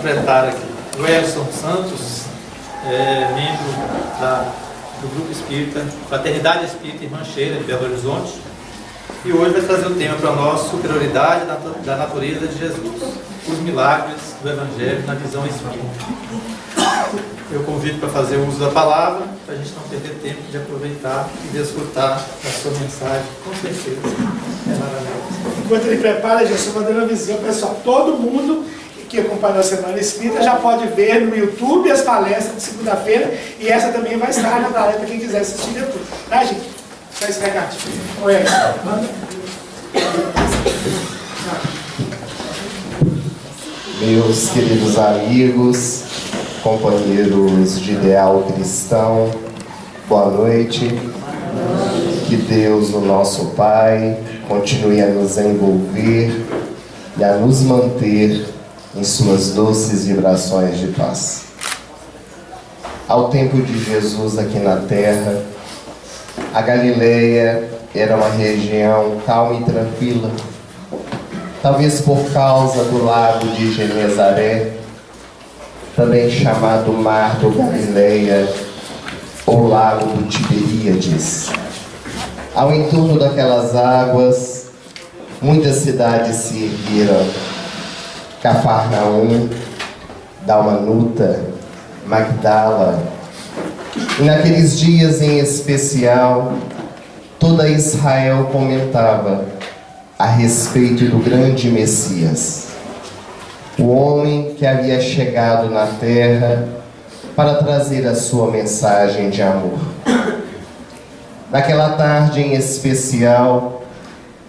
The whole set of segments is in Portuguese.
completar aqui. O Elson Santos, membro do Grupo Espírita, Fraternidade Espírita Irmã Sheila, de Belo Horizonte, e hoje vai trazer o tema para nós: superioridade da natureza de Jesus, os milagres do Evangelho na visão espírita. Eu convido para fazer o uso da palavra, para a gente não perder tempo de aproveitar e desfrutar da sua mensagem, com certeza. É maravilhoso. Enquanto ele prepara, já estou mandando avisar, pessoal, todo mundo que acompanha a Semana Espírita já pode ver no YouTube as palestras de segunda-feira, e essa também vai estar na palestra para quem quiser assistir depois. Tá, gente? Só esse recado. Oi, manda. Meus queridos amigos, companheiros de ideal cristão, boa noite. Que Deus, o nosso Pai, continue a nos envolver e a nos manter em suas doces vibrações de paz. Ao tempo de Jesus aqui na terra, a Galileia era uma região calma e tranquila, talvez por causa do lago de Genezaré, também chamado Mar do Galileia ou Lago do Tiberíades. Ao entorno daquelas águas, muitas cidades se ergueram: Cafarnaum, Dalmanuta, Magdala. E naqueles dias em especial, toda Israel comentava a respeito do grande Messias, o homem que havia chegado na terra para trazer a sua mensagem de amor. Naquela tarde em especial,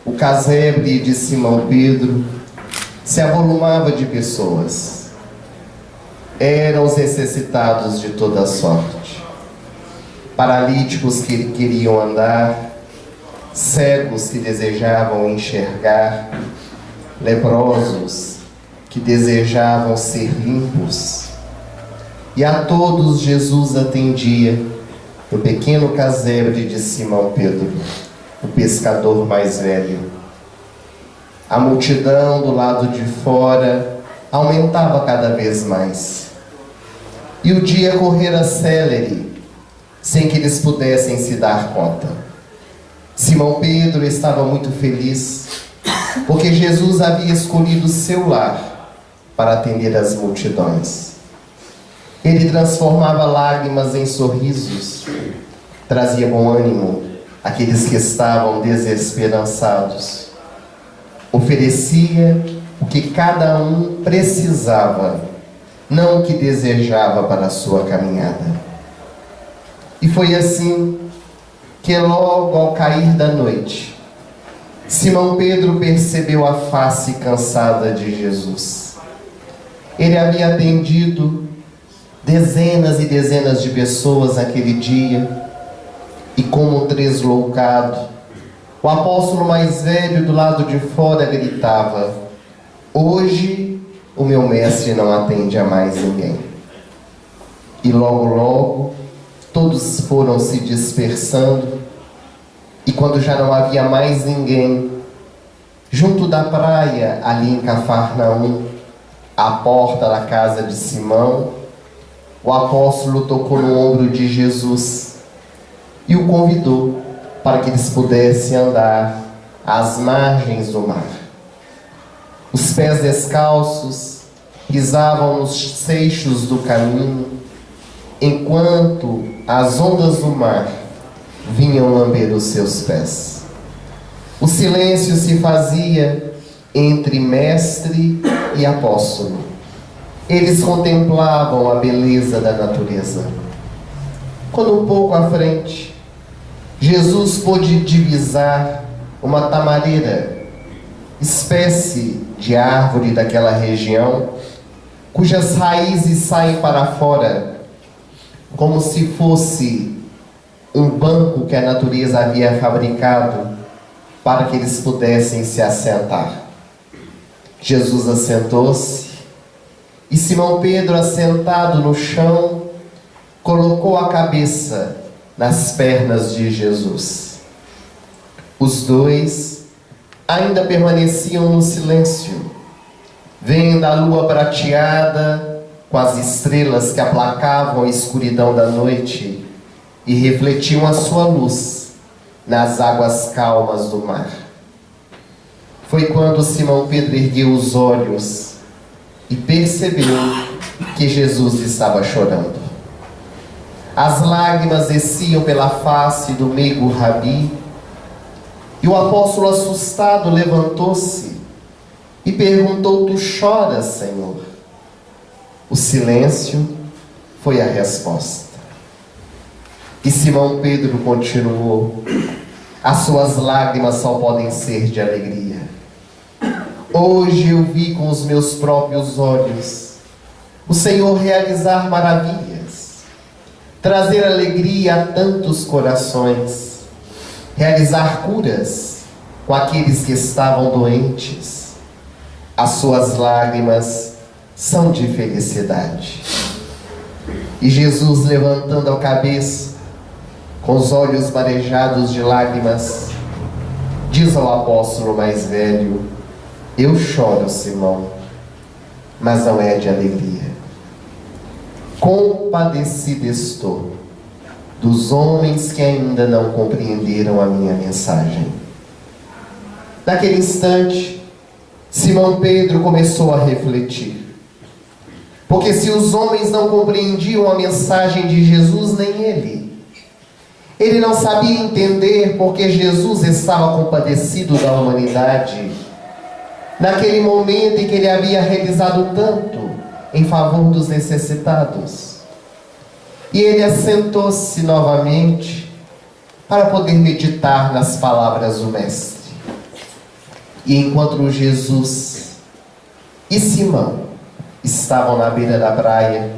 o casebre de Simão Pedro se avolumava de pessoas. Eram os necessitados de toda sorte, paralíticos que queriam andar, cegos que desejavam enxergar, leprosos que desejavam ser limpos. E a todos Jesus atendia no pequeno casebre de Simão Pedro, o pescador mais velho. A multidão do lado de fora aumentava cada vez mais, e o dia correra célere, sem que eles pudessem se dar conta. Simão Pedro estava muito feliz, porque Jesus havia escolhido o seu lar para atender as multidões. Ele transformava lágrimas em sorrisos, trazia bom ânimo àqueles que estavam desesperançados, oferecia o que cada um precisava, não o que desejava para a sua caminhada. E foi assim que, logo ao cair da noite, Simão Pedro percebeu a face cansada de Jesus. Ele havia atendido dezenas e dezenas de pessoas naquele dia, e como tresloucado, o apóstolo mais velho do lado de fora gritava: hoje o meu mestre não atende a mais ninguém. E logo todos foram se dispersando, e quando já não havia mais ninguém, junto da praia, ali em Cafarnaum, à porta da casa de Simão, o apóstolo tocou no ombro de Jesus e o convidou para que eles pudessem andar às margens do mar. Os pés descalços pisavam nos seixos do caminho, enquanto as ondas do mar vinham lamber os seus pés. O silêncio se fazia entre mestre e apóstolo. Eles contemplavam a beleza da natureza. Quando um pouco à frente, Jesus pôde divisar uma tamareira, espécie de árvore daquela região, cujas raízes saem para fora, como se fosse um banco que a natureza havia fabricado para que eles pudessem se assentar. Jesus assentou-se, e Simão Pedro, assentado no chão, colocou a cabeça nas pernas de Jesus. Os dois ainda permaneciam no silêncio, vendo a lua prateada com as estrelas que aplacavam a escuridão da noite e refletiam a sua luz nas águas calmas do mar. Foi quando Simão Pedro ergueu os olhos e percebeu que Jesus estava chorando. As lágrimas desciam pela face do meigo rabi, e o apóstolo, assustado, levantou-se e perguntou: Tu choras, Senhor? O silêncio foi a resposta. E Simão Pedro continuou: As suas lágrimas só podem ser de alegria. Hoje eu vi com os meus próprios olhos o Senhor realizar maravilhas, trazer alegria a tantos corações, realizar curas com aqueles que estavam doentes. As suas lágrimas são de felicidade. E Jesus, levantando a cabeça, com os olhos marejados de lágrimas, diz ao apóstolo mais velho: Eu choro, Simão, mas não é de alegria. Compadecido estou dos homens que ainda não compreenderam a minha mensagem. Naquele instante, Simão Pedro começou a refletir. Porque se os homens não compreendiam a mensagem de Jesus, nem ele não sabia entender porque Jesus estava compadecido da humanidade, naquele momento em que ele havia realizado tanto em favor dos necessitados. E ele assentou-se novamente para poder meditar nas palavras do Mestre. E enquanto Jesus e Simão estavam na beira da praia,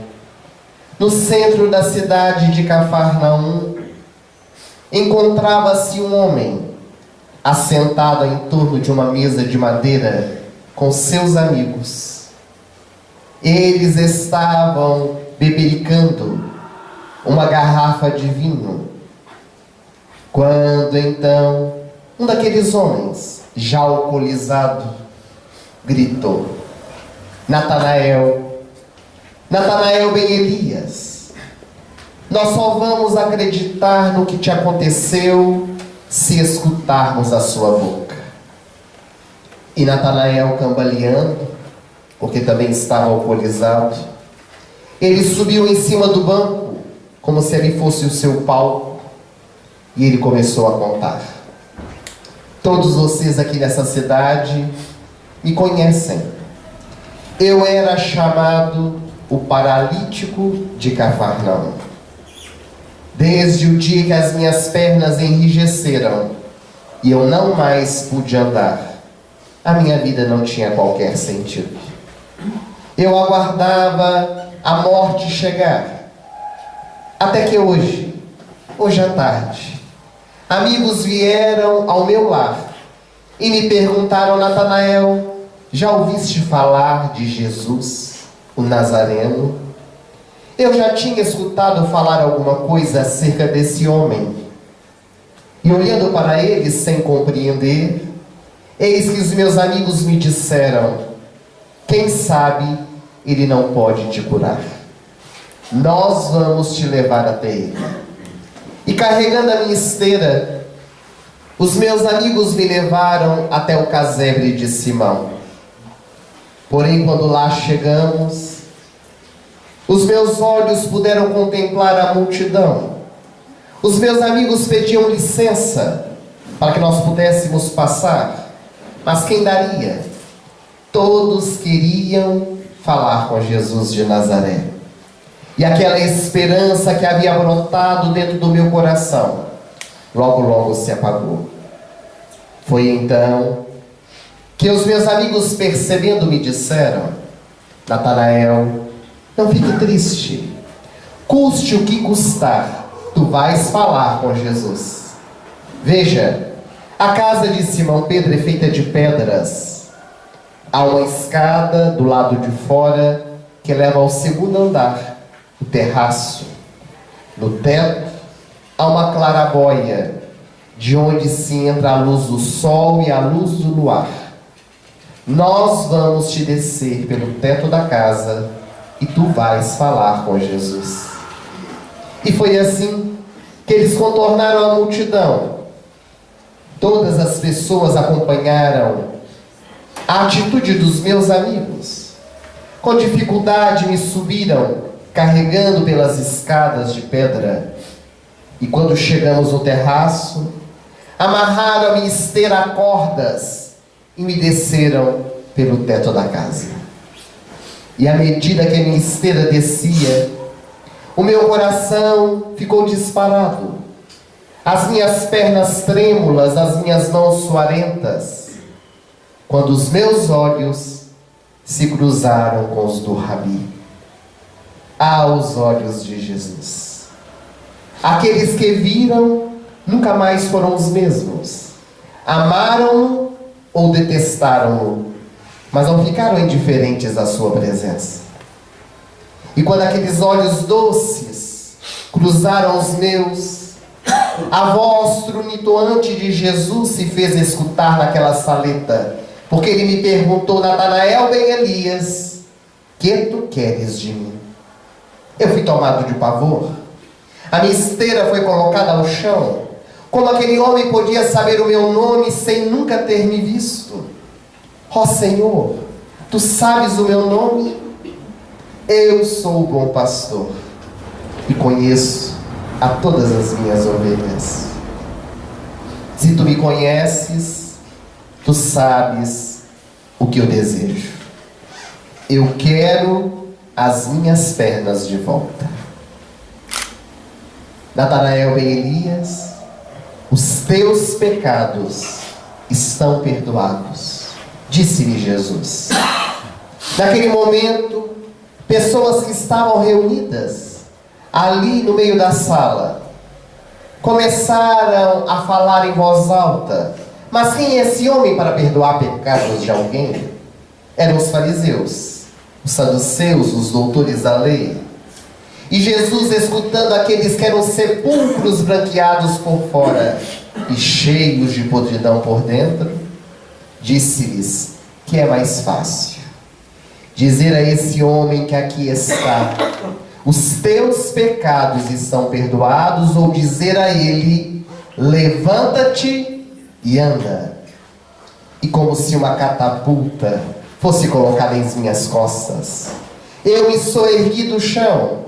no centro da cidade de Cafarnaum, encontrava-se um homem assentado em torno de uma mesa de madeira com seus amigos. Eles estavam bebericando uma garrafa de vinho, quando então um daqueles homens, já alcoolizado, gritou: Natanael, Natanael ben Elias, nós só vamos acreditar no que te aconteceu se escutarmos a sua boca. E Natanael, cambaleando, porque também estava alcoolizado, ele subiu em cima do banco, como se ele fosse o seu palco, e ele começou a contar: Todos vocês aqui nessa cidade me conhecem. Eu era chamado o paralítico de Cafarnaum. Desde o dia que as minhas pernas enrijeceram e eu não mais pude andar, a minha vida não tinha qualquer sentido. Eu aguardava a morte chegar, até que hoje à tarde, amigos vieram ao meu lar e me perguntaram: Natanael, já ouviste falar de Jesus, o Nazareno? Eu já tinha escutado falar alguma coisa acerca desse homem. E olhando para ele sem compreender, eis que os meus amigos me disseram: quem sabe ele não pode te curar. Nós vamos te levar até ele. E carregando a minha esteira, os meus amigos me levaram até o casebre de Simão. Porém, quando lá chegamos, os meus olhos puderam contemplar a multidão. Os meus amigos pediam licença para que nós pudéssemos passar, mas quem daria? Todos queriam falar com Jesus de Nazaré. E aquela esperança que havia brotado dentro do meu coração, logo se apagou. Foi então que os meus amigos, percebendo, me disseram: Natanael, não fique triste. Custe o que custar, tu vais falar com Jesus. Veja, a casa de Simão Pedro é feita de pedras. Há uma escada do lado de fora que leva ao segundo andar, o terraço. No teto há uma claraboia, de onde se entra a luz do sol e a luz do luar. nós vamos te descer pelo teto da casa e tu vais falar com Jesus. E foi assim que eles contornaram a multidão. Todas as pessoas acompanharam a atitude dos meus amigos. Com dificuldade me subiram, carregando pelas escadas de pedra. E quando chegamos no terraço, amarraram a minha esteira a cordas e me desceram pelo teto da casa. E à medida que a minha esteira descia, o meu coração ficou disparado, as minhas pernas trêmulas, as minhas mãos suarentas, quando os meus olhos se cruzaram com os do Rabi, aos olhos de Jesus. Aqueles que viram nunca mais foram os mesmos. Amaram-no ou detestaram-no, mas não ficaram indiferentes à sua presença. E quando aqueles olhos doces cruzaram os meus, a voz trunitoante de Jesus se fez escutar naquela saleta, porque ele me perguntou: Natanael ben Elias, que tu queres de mim? Eu fui tomado de pavor. A minha esteira foi colocada ao chão. Como aquele homem podia saber o meu nome sem nunca ter me visto? Ó Senhor, tu sabes o meu nome? Eu sou o bom pastor e conheço a todas as minhas ovelhas. Se tu me conheces, tu sabes o que eu desejo. Eu quero as minhas pernas de volta. Natanael ben Elias, os teus pecados estão perdoados, disse-lhe Jesus. Naquele momento, pessoas que estavam reunidas ali no meio da sala começaram a falar em voz alta: mas quem é esse homem para perdoar pecados de alguém? Eram os fariseus, os saduceus, os doutores da lei. E Jesus, escutando aqueles que eram sepulcros branqueados por fora e cheios de podridão por dentro, disse-lhes que é mais fácil dizer a esse homem que aqui está: os teus pecados estão perdoados, ou dizer a ele: levanta-te e anda. E como se uma catapulta fosse colocada em minhas costas, eu me soergui do chão.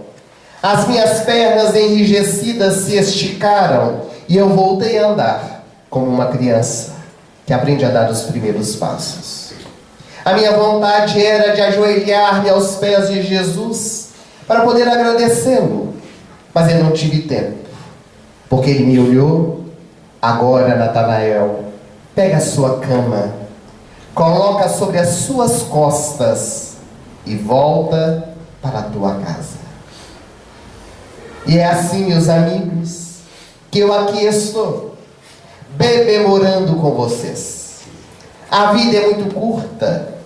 As minhas pernas enrijecidas se esticaram e eu voltei a andar como uma criança que aprende a dar os primeiros passos. A minha vontade era de ajoelhar-me aos pés de Jesus para poder agradecê-lo, mas eu não tive tempo, porque ele me olhou: agora, Natanael, pega a sua cama, coloca sobre as suas costas e volta para a tua casa. E é assim, meus amigos, que eu aqui estou, bemorando com vocês. A vida é muito curta.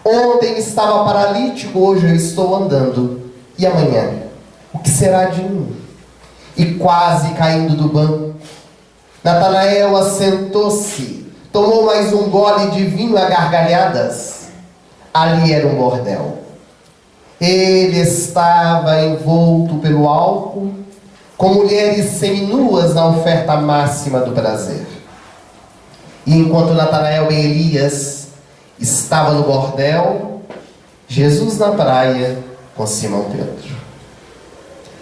Ontem estava paralítico, hoje eu estou andando. E amanhã, o que será de mim? E quase caindo do banco, Natanael assentou-se, tomou mais um gole de vinho a gargalhadas. Ali era um bordel. Ele estava envolto pelo álcool, com mulheres seminuas na oferta máxima do prazer. E enquanto Natanael ben Elias estava no bordel, Jesus na praia com Simão Pedro.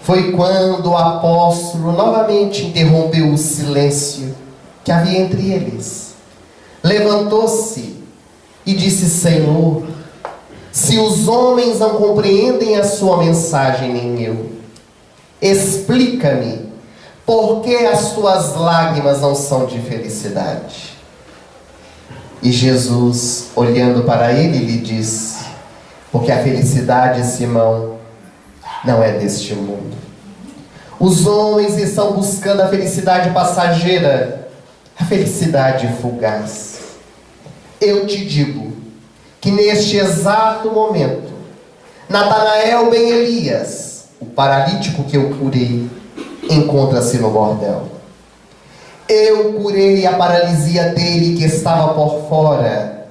Foi quando o apóstolo novamente interrompeu o silêncio que havia entre eles. Levantou-se e disse: Senhor, se os homens não compreendem a sua mensagem, nem eu, explica-me por que as tuas lágrimas não são de felicidade. E Jesus, olhando para ele, lhe disse: porque a felicidade, Simão, não é deste mundo. Os homens estão buscando a felicidade passageira, a felicidade fugaz. Eu te digo que neste exato momento, Natanael ben Elias, o paralítico que eu curei, encontra-se no bordel. Eu curei a paralisia dele que estava por fora.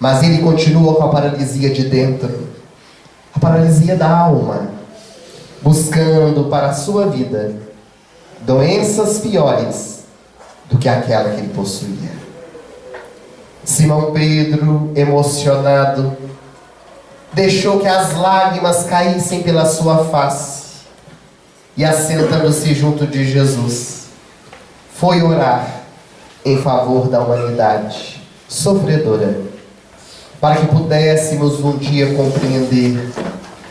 mas ele continua com a paralisia de dentro, a paralisia da alma, buscando para a sua vida doenças piores do que aquela que ele possuía. Simão Pedro, emocionado, deixou que as lágrimas caíssem pela sua face e, assentando-se junto de Jesus, foi orar em favor da humanidade sofredora, para que pudéssemos um dia compreender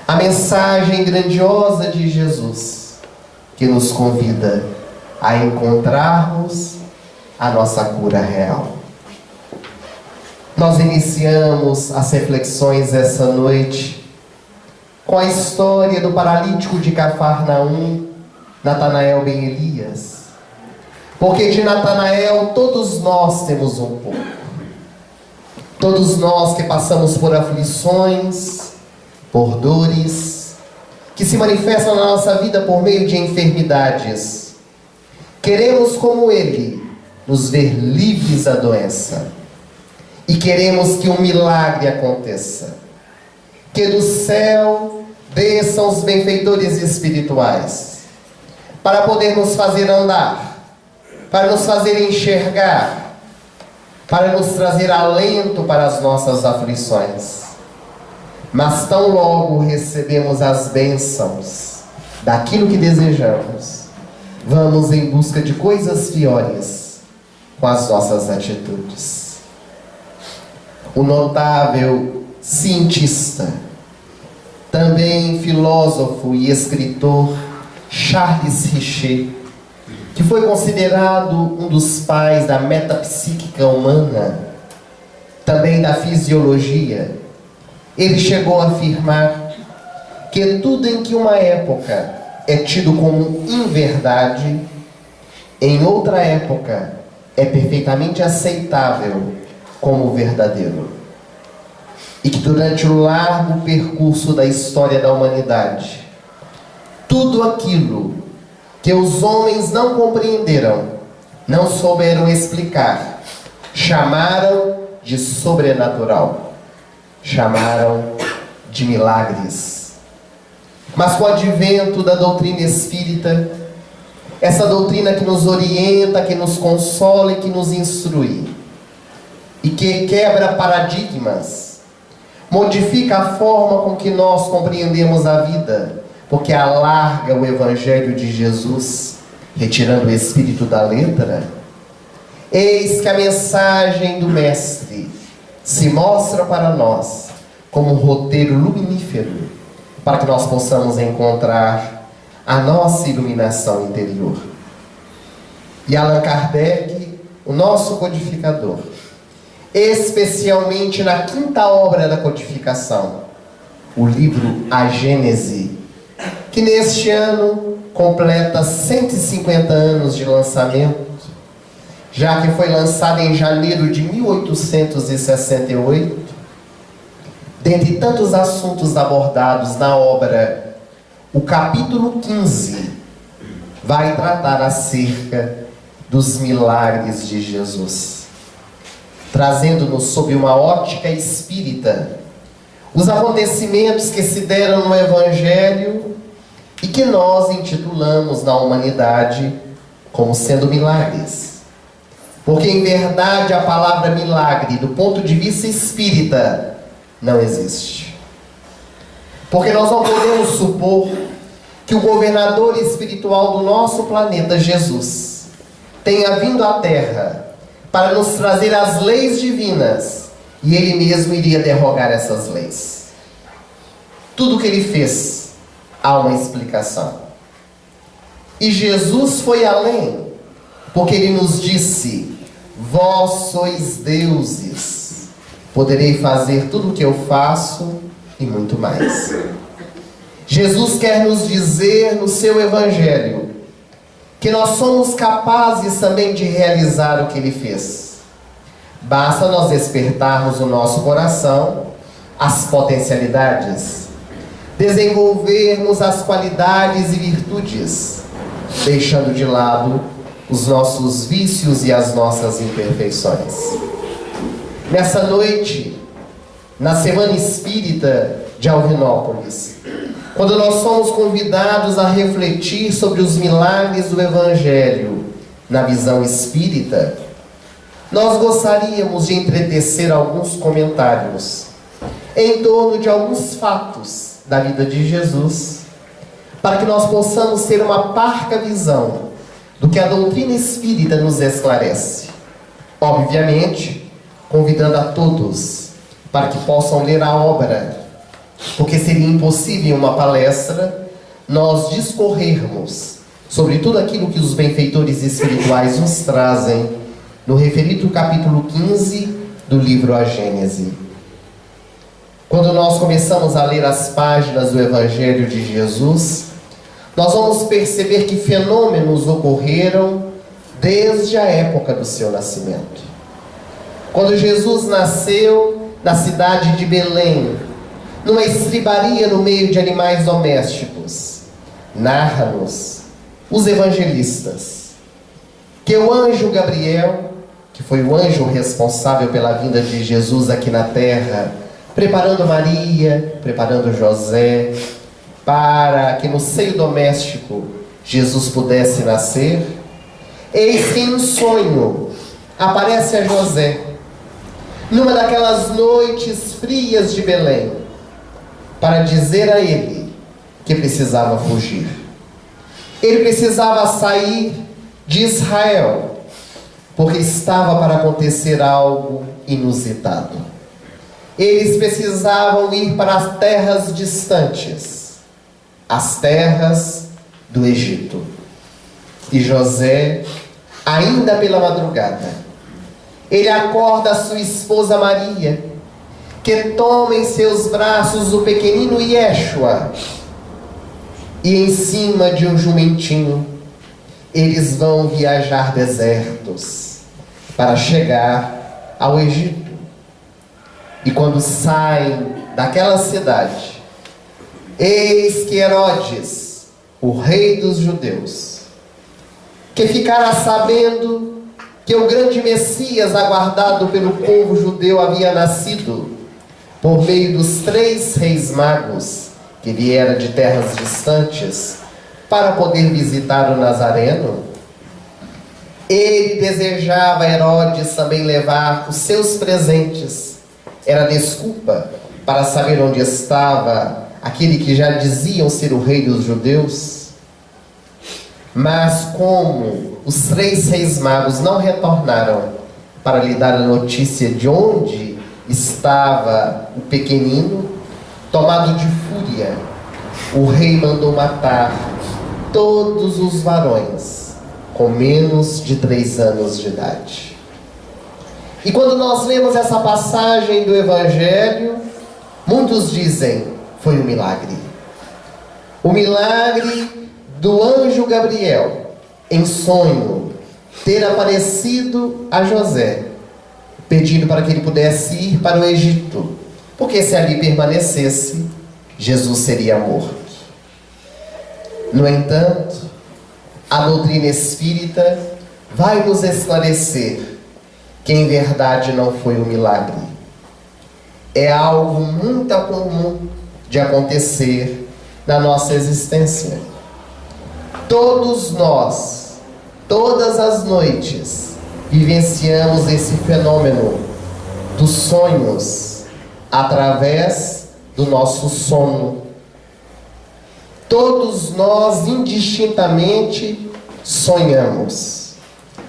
a mensagem grandiosa de Jesus, que nos convida a encontrarmos a nossa cura real. Nós iniciamos as reflexões essa noite com a história do paralítico de Cafarnaum, Natanael ben Elias. Porque de Natanael todos nós temos um pouco. Todos nós que passamos por aflições, por dores, que se manifestam na nossa vida por meio de enfermidades. Queremos, como ele, nos ver livres da doença. E queremos que um milagre aconteça. Que do céu desçam os benfeitores espirituais, para poder nos fazer andar, para nos fazer enxergar, para nos trazer alento para as nossas aflições. Mas tão logo recebemos as bênçãos daquilo que desejamos, vamos em busca de coisas piores com as nossas atitudes. O notável cientista, também filósofo e escritor Charles Richer, que foi considerado um dos pais da metapsíquica humana, também da fisiologia, ele chegou a afirmar que tudo em que uma época é tido como inverdade, em outra época é perfeitamente aceitável como verdadeiro. E que durante o largo percurso da história da humanidade, tudo aquilo que os homens não compreenderam, não souberam explicar, chamaram de sobrenatural, chamaram de milagres. Mas com o advento da doutrina espírita, essa doutrina que nos orienta, que nos consola e que nos instrui, e que quebra paradigmas, modifica a forma com que nós compreendemos a vida, porque alarga o Evangelho de Jesus, retirando o espírito da letra. Eis que a mensagem do Mestre se mostra para nós como um roteiro luminífero, para que nós possamos encontrar a nossa iluminação interior. E Allan Kardec, o nosso codificador, especialmente na quinta obra da codificação, o livro A Gênese, que neste ano completa 150 anos de lançamento, já que foi lançado em janeiro de 1868, dentre tantos assuntos abordados na obra, o capítulo 15 vai tratar acerca dos milagres de Jesus, trazendo-nos sob uma ótica espírita os acontecimentos que se deram no Evangelho e que nós intitulamos na humanidade como sendo milagres. Porque em verdade a palavra milagre, do ponto de vista espírita, não existe. Porque nós não podemos supor que o governador espiritual do nosso planeta, Jesus, tenha vindo à Terra para nos trazer as leis divinas, e ele mesmo iria derrogar essas leis. Tudo o que ele fez, há uma explicação. E Jesus foi além, porque ele nos disse: vós sois deuses, poderei fazer tudo o que eu faço e muito mais. Jesus quer nos dizer no seu Evangelho que nós somos capazes também de realizar o que ele fez. Basta nós despertarmos o nosso coração, as potencialidades, desenvolvermos as qualidades e virtudes, deixando de lado os nossos vícios e as nossas imperfeições. Nessa noite, na Semana Espírita de Alvinópolis, quando nós somos convidados a refletir sobre os milagres do Evangelho na visão espírita, nós gostaríamos de entretecer alguns comentários em torno de alguns fatos da vida de Jesus, para que nós possamos ter uma parca visão do que a doutrina espírita nos esclarece. Obviamente, convidando a todos para que possam ler a obra, porque seria impossível em uma palestra nós discorrermos sobre tudo aquilo que os benfeitores espirituais nos trazem no referido capítulo 15 do livro A Gênese. Quando nós começamos a ler as páginas do Evangelho de Jesus, nós vamos perceber que fenômenos ocorreram desde a época do seu nascimento. Quando Jesus nasceu na cidade de Belém, numa estribaria no meio de animais domésticos, narra-nos os evangelistas que o anjo Gabriel, que foi o anjo responsável pela vinda de Jesus aqui na terra, preparando Maria, preparando José, para que no seio doméstico Jesus pudesse nascer, eis que em um sonho aparece a José, numa daquelas noites frias de Belém, para dizer a ele que precisava fugir. Ele precisava sair de Israel, porque estava para acontecer algo inusitado. Eles precisavam ir para as terras distantes, as terras do Egito. E José, ainda pela madrugada, ele acorda a sua esposa Maria, que toma em seus braços o pequenino Yeshua, e em cima de um jumentinho, eles vão viajar desertos para chegar ao Egito. E quando saem daquela cidade, eis que Herodes, o rei dos judeus, que ficara sabendo que o grande Messias aguardado pelo povo judeu havia nascido por meio dos 3 reis magos que vieram de terras distantes para poder visitar o Nazareno, ele desejava, Herodes, também levar os seus presentes. Era desculpa para saber onde estava aquele que já diziam ser o rei dos judeus. Mas como os 3 reis magos não retornaram para lhe dar a notícia de onde estava o pequenino, tomado de fúria, o rei mandou matar todos os varões com menos de 3 anos de idade. E quando nós lemos essa passagem do Evangelho, muitos dizem, foi um milagre. O milagre do anjo Gabriel, em sonho, ter aparecido a José, pedindo para que ele pudesse ir para o Egito, porque se ali permanecesse, Jesus seria morto. No entanto, a doutrina espírita vai nos esclarecer que em verdade não foi um milagre. É algo muito comum de acontecer na nossa existência. Todos nós, todas as noites, vivenciamos esse fenômeno dos sonhos através do nosso sono. Todos nós, indistintamente, sonhamos.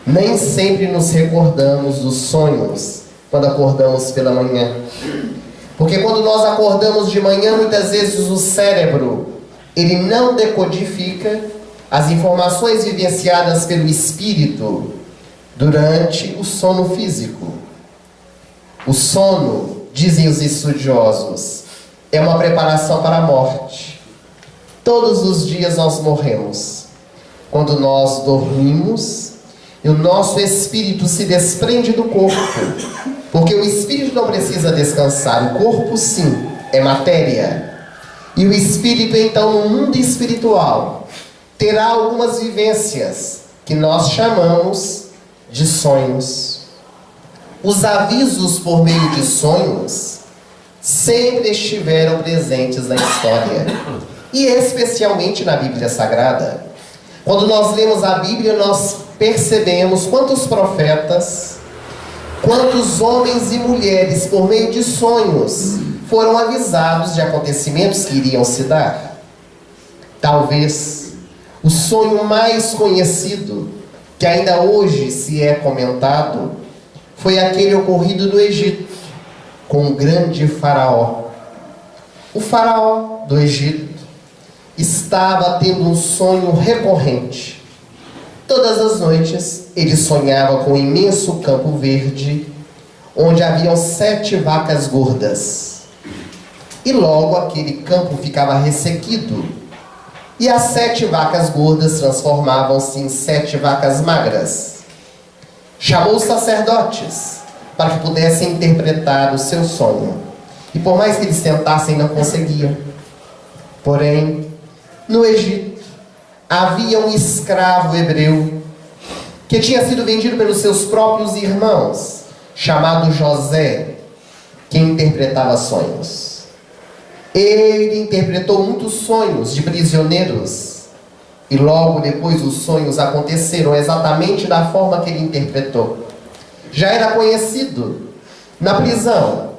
Nem sempre nos recordamos dos sonhos quando acordamos pela manhã. Porque quando nós acordamos de manhã, muitas vezes o cérebro, ele não decodifica as informações vivenciadas pelo espírito durante o sono físico. O sono, dizem os estudiosos, é uma preparação para a morte. Todos os dias nós morremos. Quando nós dormimos, e o nosso espírito se desprende do corpo, porque o espírito não precisa descansar, o corpo sim, é matéria. E o espírito então no mundo espiritual terá algumas vivências que nós chamamos de sonhos. Os avisos por meio de sonhos sempre estiveram presentes na história, e especialmente na Bíblia Sagrada. Quando nós lemos a Bíblia, nós percebemos quantos profetas, quantos homens e mulheres, por meio de sonhos, foram avisados de acontecimentos que iriam se dar. Talvez o sonho mais conhecido, que ainda hoje se é comentado, foi aquele ocorrido no Egito, com o grande faraó. O faraó do Egito estava tendo um sonho recorrente. Todas as noites ele sonhava com um imenso campo verde, onde haviam 7 vacas gordas. E logo aquele campo ficava ressequido, e as 7 vacas gordas transformavam-se em 7 vacas magras. Chamou os sacerdotes para que pudessem interpretar o seu sonho. E por mais que eles tentassem, não conseguiam. Porém, no Egito, havia um escravo hebreu que tinha sido vendido pelos seus próprios irmãos, chamado José, que interpretava sonhos. Ele interpretou muitos sonhos de prisioneiros, e logo depois os sonhos aconteceram exatamente da forma que ele interpretou. Já era conhecido na prisão,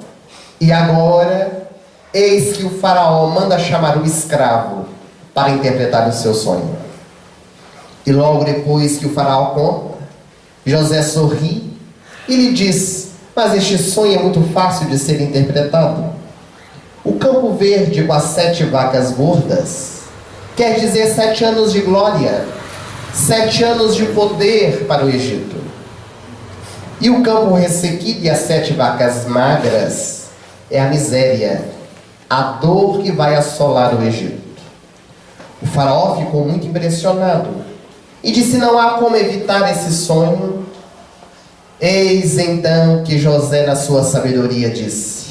e agora, eis que o faraó manda chamar o escravo para interpretar o seu sonho. E logo depois que o faraó conta, José sorri e lhe diz: mas este sonho é muito fácil de ser interpretado. O campo verde com as 7 vacas gordas quer dizer 7 anos de glória, 7 anos de poder para o Egito. E o campo ressequido e as 7 vacas magras é a miséria, a dor que vai assolar o Egito. O faraó ficou muito impressionado e disse: não há como evitar esse sonho. Eis então que José, na sua sabedoria, disse: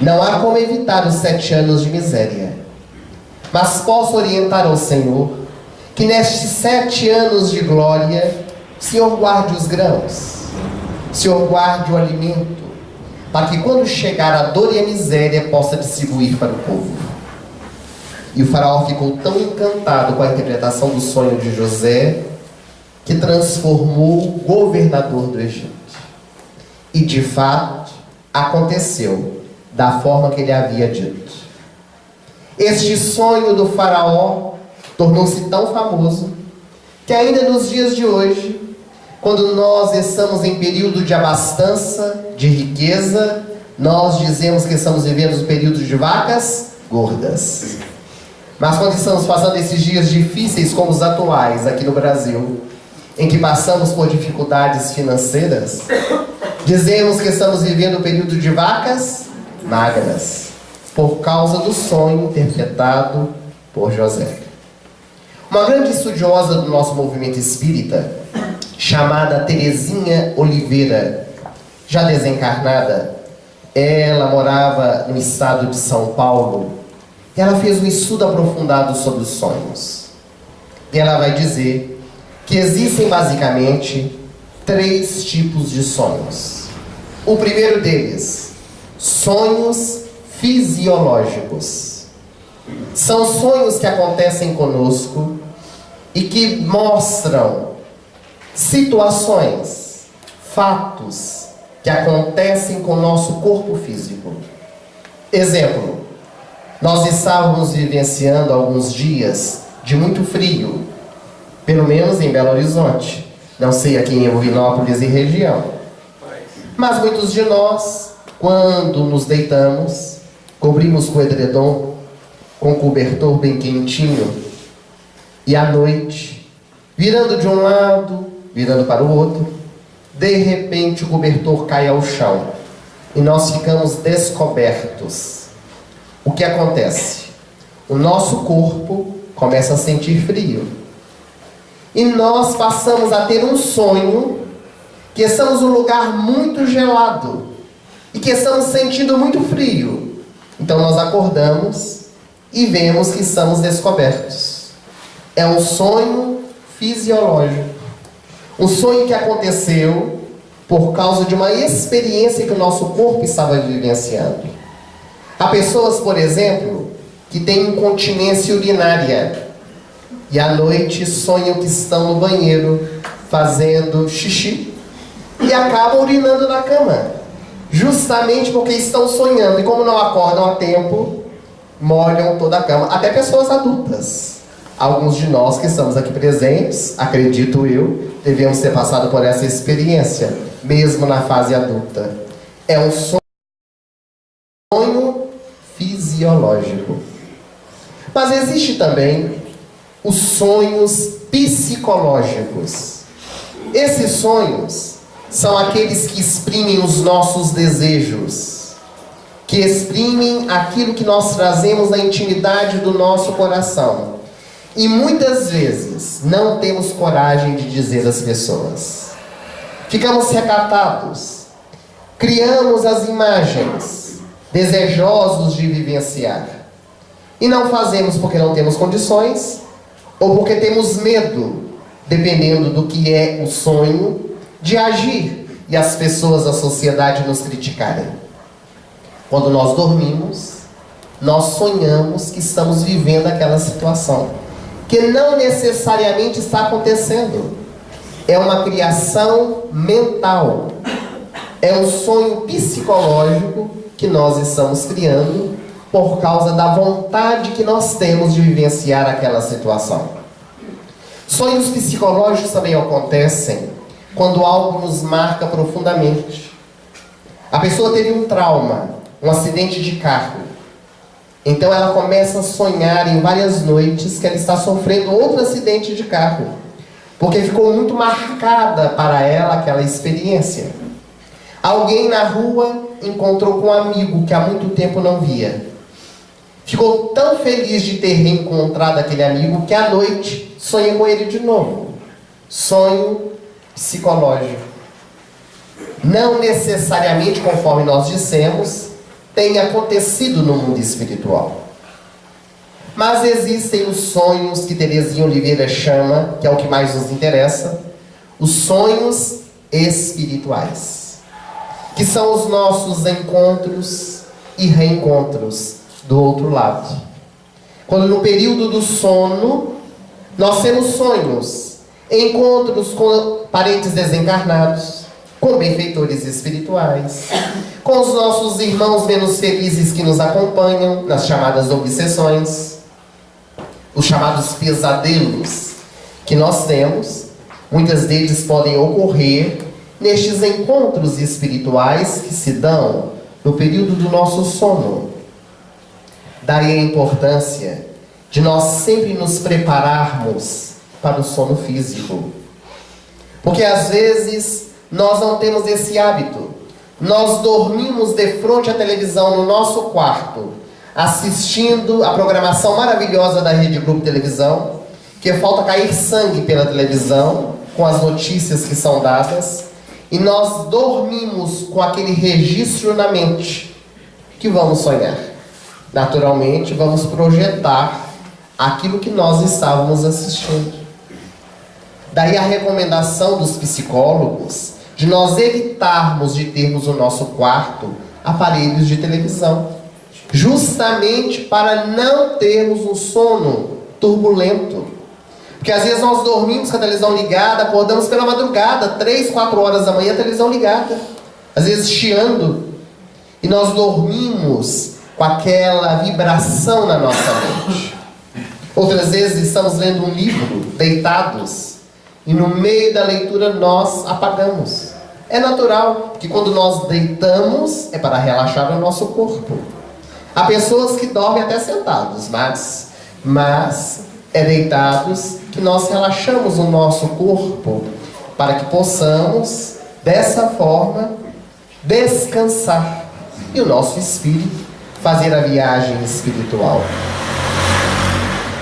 não há como evitar os 7 anos de miséria, mas posso orientar ao Senhor que nestes 7 anos de glória o Senhor guarde os grãos, o Senhor guarde o alimento, para que quando chegar a dor e a miséria possa distribuir para o povo. E o faraó ficou tão encantado com a interpretação do sonho de José, que transformou o governador do Egito. E de fato, aconteceu da forma que ele havia dito. Este sonho do faraó tornou-se tão famoso, que ainda nos dias de hoje, quando nós estamos em período de abastança, de riqueza, nós dizemos que estamos vivendo um período de vacas gordas. Mas quando estamos passando esses dias difíceis como os atuais aqui no Brasil, em que passamos por dificuldades financeiras, dizemos que estamos vivendo um período de vacas magras, por causa do sonho interpretado por José. Uma grande estudiosa do nosso movimento espírita, chamada Terezinha Oliveira, já desencarnada, ela morava no estado de São Paulo. Ela fez um estudo aprofundado sobre os sonhos. E ela vai dizer que existem basicamente 3 tipos de sonhos. O primeiro deles, sonhos fisiológicos. São sonhos que acontecem conosco e que mostram situações, fatos que acontecem com o nosso corpo físico. Exemplo: nós estávamos vivenciando alguns dias de muito frio, pelo menos em Belo Horizonte. Não sei aqui em Uvinópolis e região. Mas muitos de nós, quando nos deitamos, cobrimos com o edredom, com o cobertor bem quentinho, e à noite, virando de um lado, virando para o outro, de repente o cobertor cai ao chão e nós ficamos descobertos. O que acontece? O nosso corpo começa a sentir frio. E nós passamos a ter um sonho que estamos num lugar muito gelado e que estamos sentindo muito frio. Então nós acordamos e vemos que estamos descobertos. É um sonho fisiológico. Um sonho que aconteceu por causa de uma experiência que o nosso corpo estava vivenciando. Há pessoas, por exemplo, que têm incontinência urinária e à noite sonham que estão no banheiro fazendo xixi e acabam urinando na cama, justamente porque estão sonhando, e como não acordam a tempo, molham toda a cama. Até pessoas adultas. Alguns de nós que estamos aqui presentes, acredito eu, devemos ter passado por essa experiência, mesmo na fase adulta. É um sonho fisiológico. Mas existe também os sonhos psicológicos. Esses sonhos são aqueles que exprimem os nossos desejos, que exprimem aquilo que nós trazemos na intimidade do nosso coração. E muitas vezes não temos coragem de dizer às pessoas. Ficamos recatados, criamos as imagens, desejosos de vivenciar. E não fazemos porque não temos condições, ou porque temos medo, dependendo do que é o sonho, de agir e as pessoas da sociedade nos criticarem. Quando nós dormimos, nós sonhamos que estamos vivendo aquela situação, que não necessariamente está acontecendo. É uma criação mental. É um sonho psicológico que nós estamos criando por causa da vontade que nós temos de vivenciar aquela situação. Sonhos psicológicos também acontecem quando algo nos marca profundamente. A pessoa teve um trauma, um acidente de carro. Então ela começa a sonhar em várias noites que ela está sofrendo outro acidente de carro, porque ficou muito marcada para ela aquela experiência. Alguém na rua encontrou com um amigo que há muito tempo não via. Ficou tão feliz de ter reencontrado aquele amigo que à noite sonha com ele de novo. Sonho psicológico. Não necessariamente, conforme nós dissemos, tem acontecido no mundo espiritual. Mas existem os sonhos que Terezinha Oliveira chama, que é o que mais nos interessa, os sonhos espirituais, que são os nossos encontros e reencontros do outro lado. Quando no período do sono, nós temos sonhos, encontros com parentes desencarnados, com benfeitores espirituais, com os nossos irmãos menos felizes que nos acompanham nas chamadas obsessões, os chamados pesadelos que nós temos. Muitos deles podem ocorrer nestes encontros espirituais que se dão no período do nosso sono. Daí a importância de nós sempre nos prepararmos para o sono físico. Porque às vezes nós não temos esse hábito. Nós dormimos de frente à televisão no nosso quarto, assistindo a programação maravilhosa da Rede Globo Televisão, que falta cair sangue pela televisão, com as notícias que são dadas, e nós dormimos com aquele registro na mente, que vamos sonhar. Naturalmente, vamos projetar aquilo que nós estávamos assistindo. Daí a recomendação dos psicólogos de nós evitarmos de termos no nosso quarto aparelhos de televisão, justamente para não termos um sono turbulento. Porque às vezes nós dormimos com a televisão ligada, acordamos pela madrugada, 3, 4 horas da manhã, a televisão ligada, às vezes chiando, e nós dormimos com aquela vibração na nossa mente. Outras vezes estamos lendo um livro, deitados, e no meio da leitura nós apagamos. É natural, que quando nós deitamos é para relaxar o nosso corpo. Há pessoas que dormem até sentados, mas é deitados que nós relaxamos o nosso corpo para que possamos, dessa forma, descansar e o nosso espírito fazer a viagem espiritual.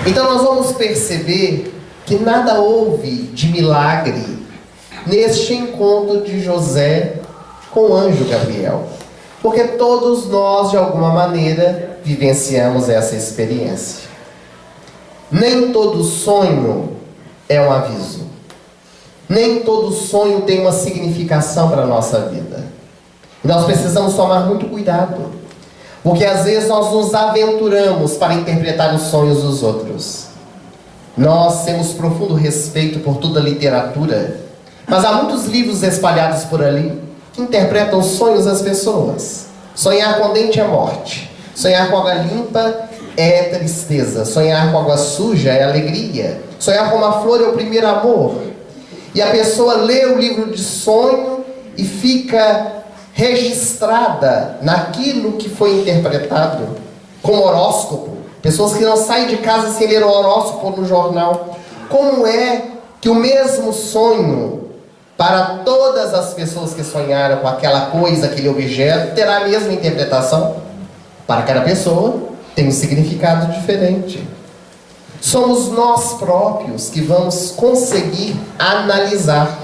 Então nós vamos perceber que nada houve de milagre neste encontro de José com o anjo Gabriel, porque todos nós, de alguma maneira, vivenciamos essa experiência. Nem todo sonho é um aviso. Nem todo sonho tem uma significação para a nossa vida. Nós precisamos tomar muito cuidado, Porque às vezes nós nos aventuramos para interpretar os sonhos dos outros. Nós temos profundo respeito por toda a literatura, mas há muitos livros espalhados por ali que interpretam os sonhos das pessoas. Sonhar com dente é morte. Sonhar com água limpa é tristeza. Sonhar com água suja é alegria. Sonhar com uma flor é o primeiro amor. E a pessoa lê o livro de sonho e fica registrada naquilo que foi interpretado como horóscopo. Pessoas que não saem de casa sem ler o horóscopo no jornal. Como é que o mesmo sonho, para todas as pessoas que sonharam com aquela coisa, aquele objeto, terá a mesma interpretação? Para cada pessoa tem um significado diferente. Somos nós próprios que vamos conseguir analisar.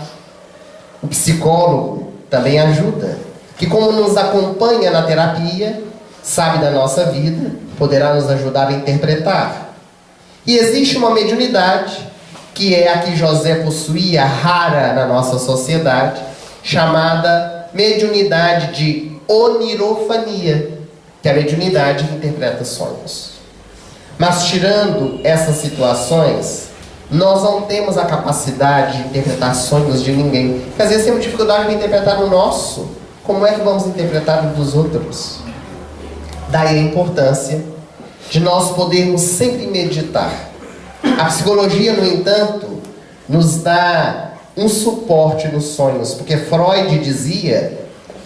O psicólogo também ajuda, que como nos acompanha na terapia, sabe da nossa vida, poderá nos ajudar a interpretar. E existe uma mediunidade, que é a que José possuía, rara na nossa sociedade, chamada mediunidade de onirofania, que é a mediunidade que interpreta sonhos. Mas tirando essas situações, nós não temos a capacidade de interpretar sonhos de ninguém. Porque às vezes temos dificuldade de interpretar o nosso. Como é que vamos interpretar o dos outros? Daí a importância de nós podermos sempre meditar. A psicologia, no entanto, nos dá um suporte nos sonhos, porque Freud dizia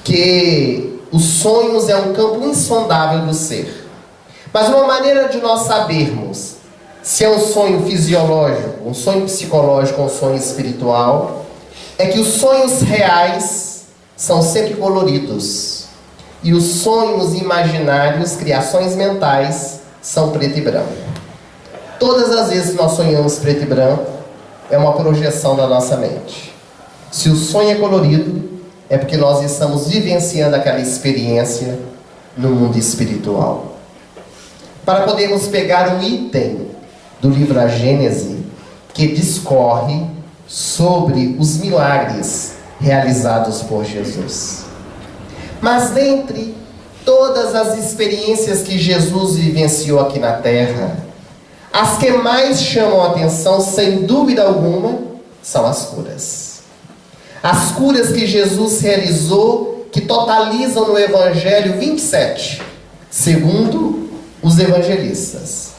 que os sonhos é um campo insondável do ser. Mas uma maneira de nós sabermos se é um sonho fisiológico, um sonho psicológico ou um sonho espiritual, é que os sonhos reais são sempre coloridos. E os sonhos imaginários, criações mentais, são preto e branco. Todas as vezes que nós sonhamos preto e branco, é uma projeção da nossa mente. Se o sonho é colorido, é porque nós estamos vivenciando aquela experiência no mundo espiritual. Para podermos pegar um item do livro A Gênese, que discorre sobre os milagres realizados por Jesus. Mas dentre todas as experiências que Jesus vivenciou aqui na Terra, as que mais chamam a atenção, sem dúvida alguma, são as curas. As curas que Jesus realizou, que totalizam no Evangelho 27, segundo os evangelistas.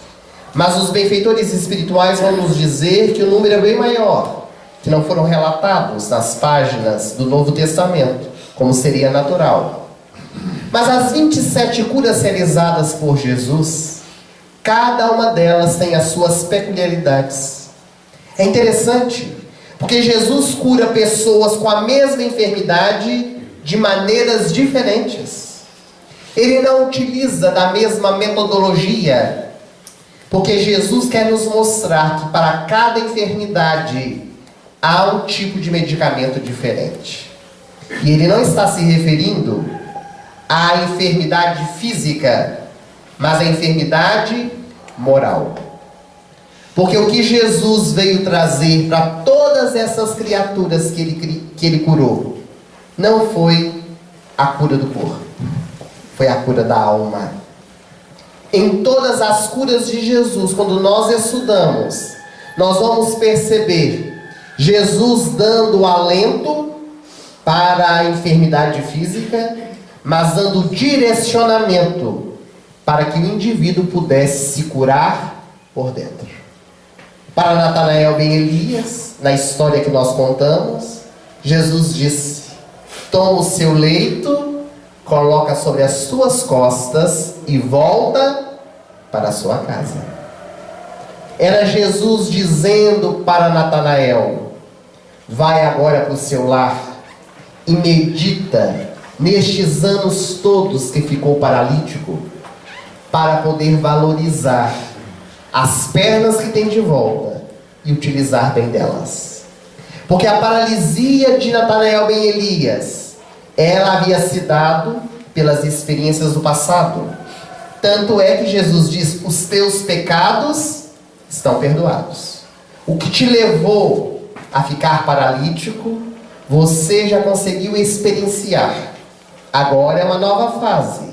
Mas os benfeitores espirituais vão nos dizer que o número é bem maior, que não foram relatados nas páginas do Novo Testamento, como seria natural. Mas as 27 curas realizadas por Jesus, cada uma delas tem as suas peculiaridades. É interessante, porque Jesus cura pessoas com a mesma enfermidade de maneiras diferentes. Ele não utiliza da mesma metodologia, porque Jesus quer nos mostrar que para cada enfermidade há um tipo de medicamento diferente. E ele não está se referindo à enfermidade física, mas à enfermidade moral. Porque o que Jesus veio trazer para todas essas criaturas que ele curou, não foi a cura do corpo, foi a cura da alma. Em todas as curas de Jesus, quando nós estudamos, nós vamos perceber Jesus dando alento para a enfermidade física, mas dando direcionamento para que o indivíduo pudesse se curar por dentro. Para Natanael ben Elias, na história que nós contamos, Jesus disse: toma o seu leito, coloca sobre as suas costas e volta para a sua casa. Era Jesus dizendo para Natanael: vai agora para o seu lar e medita nestes anos todos que ficou paralítico, para poder valorizar as pernas que tem de volta e utilizar bem delas. Porque a paralisia de Natanael ben Elias, ela havia se dado pelas experiências do passado. Tanto é que Jesus diz: os teus pecados estão perdoados. O que te levou a ficar paralítico, você já conseguiu experienciar. Agora é uma nova fase.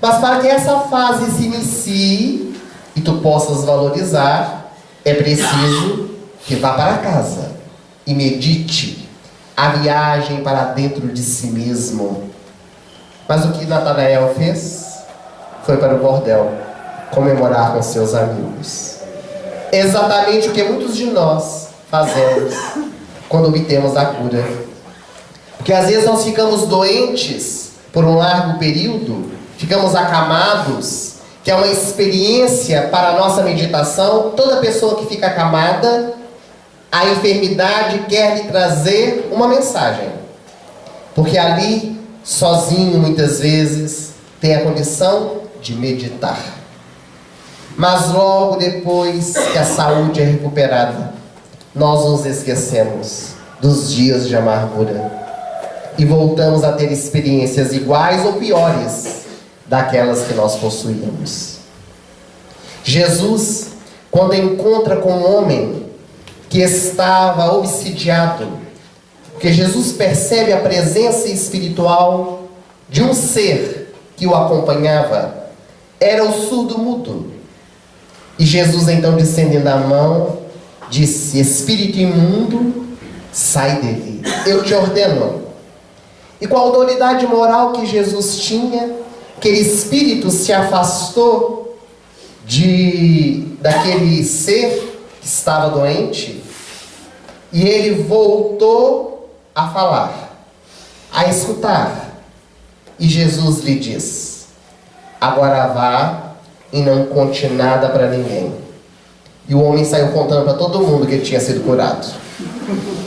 Mas para que essa fase se inicie e tu possas valorizar, é preciso que vá para casa e medite a viagem para dentro de si mesmo. Mas o que Natanael fez foi para o bordel comemorar com seus amigos. Exatamente o que muitos de nós fazemos quando obtemos a cura. Porque às vezes nós ficamos doentes por um largo período, ficamos acamados, que é uma experiência para a nossa meditação. Toda pessoa que fica acamada, a enfermidade quer lhe trazer uma mensagem. Porque ali, sozinho muitas vezes, tem a condição de meditar. Mas logo depois que a saúde é recuperada, nós nos esquecemos dos dias de amargura e voltamos a ter experiências iguais ou piores daquelas que nós possuíamos. Jesus, quando encontra com um homem que estava obsidiado, porque Jesus percebe a presença espiritual de um ser que o acompanhava, era o surdo-mudo. E Jesus, então, estendendo a mão, disse: espírito imundo, sai dele, eu te ordeno. E com a autoridade moral que Jesus tinha, aquele espírito se afastou daquele ser que estava doente, e ele voltou a falar, a escutar. E Jesus lhe diz: agora vá e não conte nada para ninguém. E o homem saiu contando para todo mundo que ele tinha sido curado.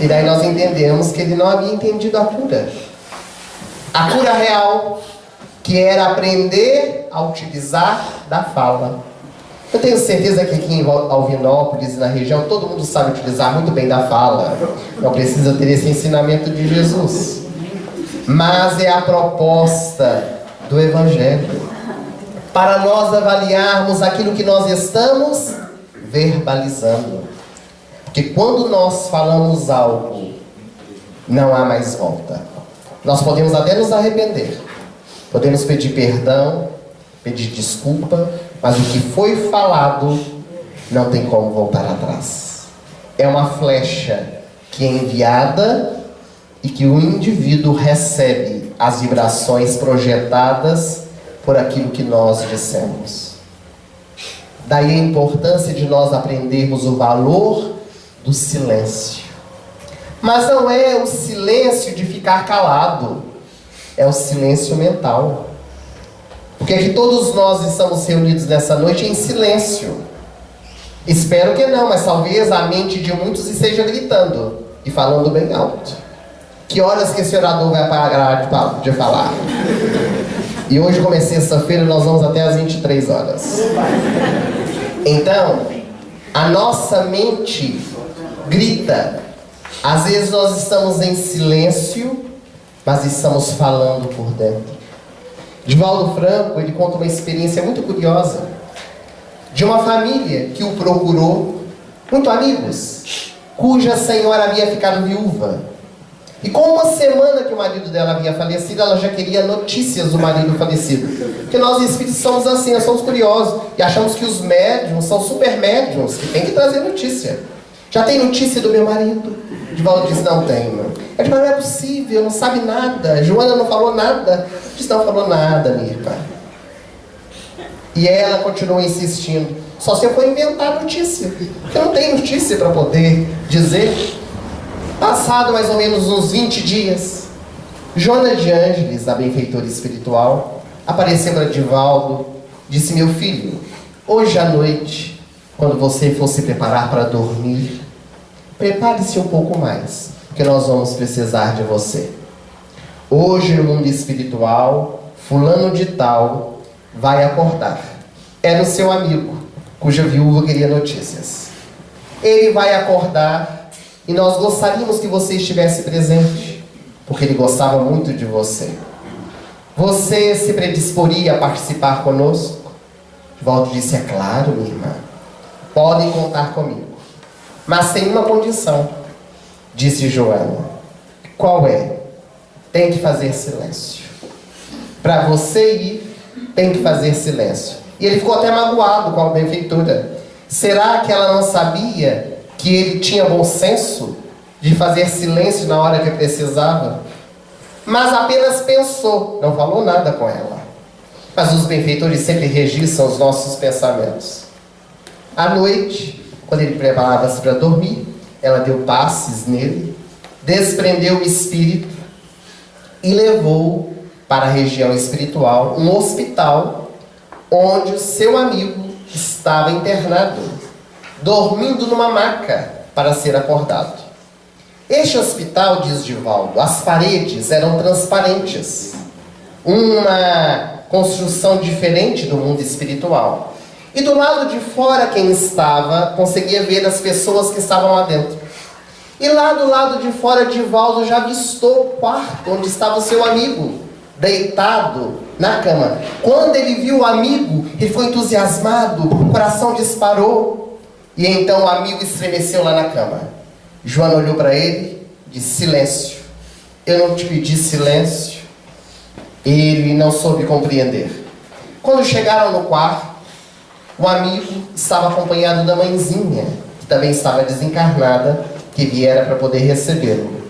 E daí nós entendemos que ele não havia entendido a cura. A cura real, que era aprender a utilizar da fala. Eu tenho certeza que aqui em Alvinópolis e na região todo mundo sabe utilizar muito bem da fala. Não precisa ter esse ensinamento de Jesus. Mas é a proposta do Evangelho, para nós avaliarmos aquilo que nós estamos verbalizando. Porque quando nós falamos algo, não há mais volta. Nós podemos até nos arrepender, podemos pedir perdão, pedir desculpa, mas o que foi falado não tem como voltar atrás. É uma flecha que é enviada e que o indivíduo recebe as vibrações projetadas por aquilo que nós dissemos. Daí a importância de nós aprendermos o valor do silêncio. Mas não é o silêncio de ficar calado, é o silêncio mental. Porque aqui todos nós estamos reunidos nessa noite em silêncio. Espero que não, mas talvez a mente de muitos esteja gritando e falando bem alto. Que horas que esse orador vai parar de falar? E hoje, como é sexta-feira, nós vamos até às 23 horas. Então, a nossa mente grita. Às vezes nós estamos em silêncio, mas estamos falando por dentro. Divaldo Franco, ele conta uma experiência muito curiosa de uma família que o procurou, muito amigos, cuja senhora havia ficado viúva. E com uma semana que o marido dela havia falecido, ela já queria notícias do marido falecido. Porque nós espíritos somos assim, nós somos curiosos. E achamos que os médiums são super médiums, que tem que trazer notícia. Já tem notícia do meu marido? Divaldo disse: não tenho. Eu disse: mas não é possível, não sabe nada. Joana não falou nada. Eu disse: não falou nada, Mirka. E ela continuou insistindo: só se eu for inventar notícia. Porque eu não tenho notícia para poder dizer. Passado mais ou menos uns 20 dias, Joana de Ângeles, a benfeitora espiritual, apareceu para Divaldo, disse: meu filho, hoje à noite, quando você for se preparar para dormir, prepare-se um pouco mais, porque nós vamos precisar de você. Hoje no mundo espiritual, fulano de tal vai acordar. Era o seu amigo, cuja viúva queria notícias. Ele vai acordar e nós gostaríamos que você estivesse presente, porque ele gostava muito de você. Você se predisporia a participar conosco? Divaldo disse: é claro, minha irmã, podem contar comigo. Mas tem uma condição, disse Joana. Qual é? Tem que fazer silêncio. Para você ir, tem que fazer silêncio. E ele ficou até magoado com a benfeitora. Será que ela não sabia que ele tinha bom senso de fazer silêncio na hora que precisava? Mas apenas pensou, não falou nada com ela. Mas os benfeitores sempre registram os nossos pensamentos. À noite, quando ele preparava-se para dormir, ela deu passes nele, desprendeu o espírito e levou para a região espiritual um hospital onde o seu amigo estava internado, dormindo numa maca para ser acordado. Este hospital, diz Divaldo, as paredes eram transparentes, uma construção diferente do mundo espiritual. E do lado de fora, quem estava conseguia ver as pessoas que estavam lá dentro. E lá do lado de fora, Divaldo já avistou o quarto onde estava o seu amigo, deitado na cama. Quando ele viu o amigo, ele foi entusiasmado, o coração disparou. E então o amigo estremeceu lá na cama. Joana olhou para ele e disse: silêncio. Eu não te pedi silêncio. Ele não soube compreender. Quando chegaram no quarto, o amigo estava acompanhado da mãezinha, que também estava desencarnada, que viera para poder recebê-lo.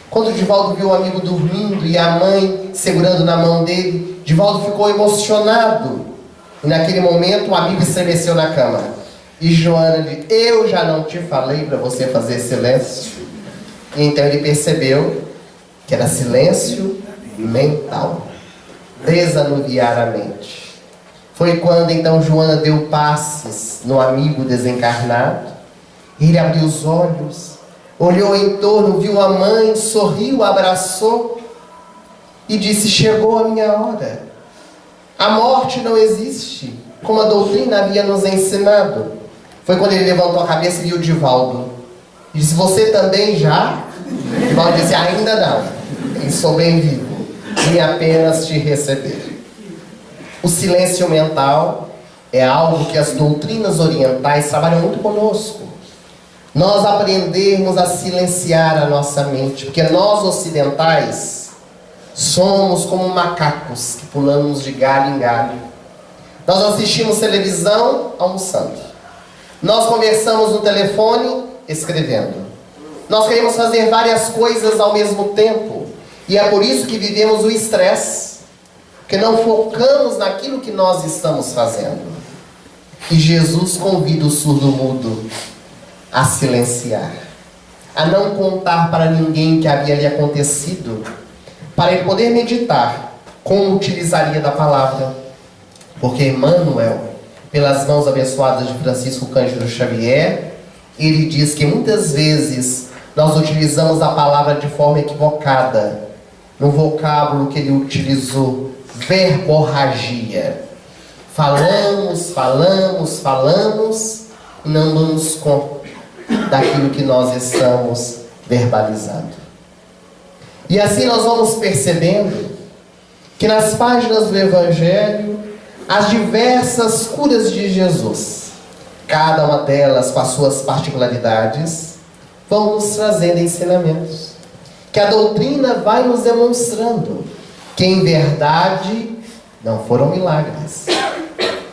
Quando Divaldo viu o amigo dormindo e a mãe segurando na mão dele, Divaldo ficou emocionado. E naquele momento o amigo estremeceu na cama. E Joana disse: eu já não te falei para você fazer silêncio? E então ele percebeu que era silêncio mental. Desanuviar a mente. Foi quando então Joana deu passes no amigo desencarnado. Ele abriu os olhos, olhou em torno, viu a mãe, sorriu, abraçou e disse: chegou a minha hora. A morte não existe, como a doutrina havia nos ensinado. Foi quando ele levantou a cabeça e viu Divaldo. E disse: você também já? Divaldo disse: ainda não. Sou bem vivo. Vim apenas te receber. O silêncio mental é algo que as doutrinas orientais trabalham muito conosco. Nós aprendemos a silenciar a nossa mente, porque nós ocidentais somos como macacos que pulamos de galho em galho. Nós assistimos televisão almoçando. Nós conversamos no telefone escrevendo. Nós queremos fazer várias coisas ao mesmo tempo. E é por isso que vivemos o estresse, porque não focamos naquilo que nós estamos fazendo. E Jesus convida o surdo-mudo a silenciar, a não contar para ninguém o que havia lhe acontecido, para ele poder meditar como utilizaria da palavra. Porque Emmanuel, pelas mãos abençoadas de Francisco Cândido Xavier, ele diz que muitas vezes nós utilizamos a palavra de forma equivocada, no vocábulo que ele utilizou, verborragia. Falamos e não damos conta daquilo que nós estamos verbalizando. E assim nós vamos percebendo que nas páginas do Evangelho, as diversas curas de Jesus, cada uma delas com as suas particularidades, vão nos trazendo ensinamentos, que a doutrina vai nos demonstrando que em verdade não foram milagres.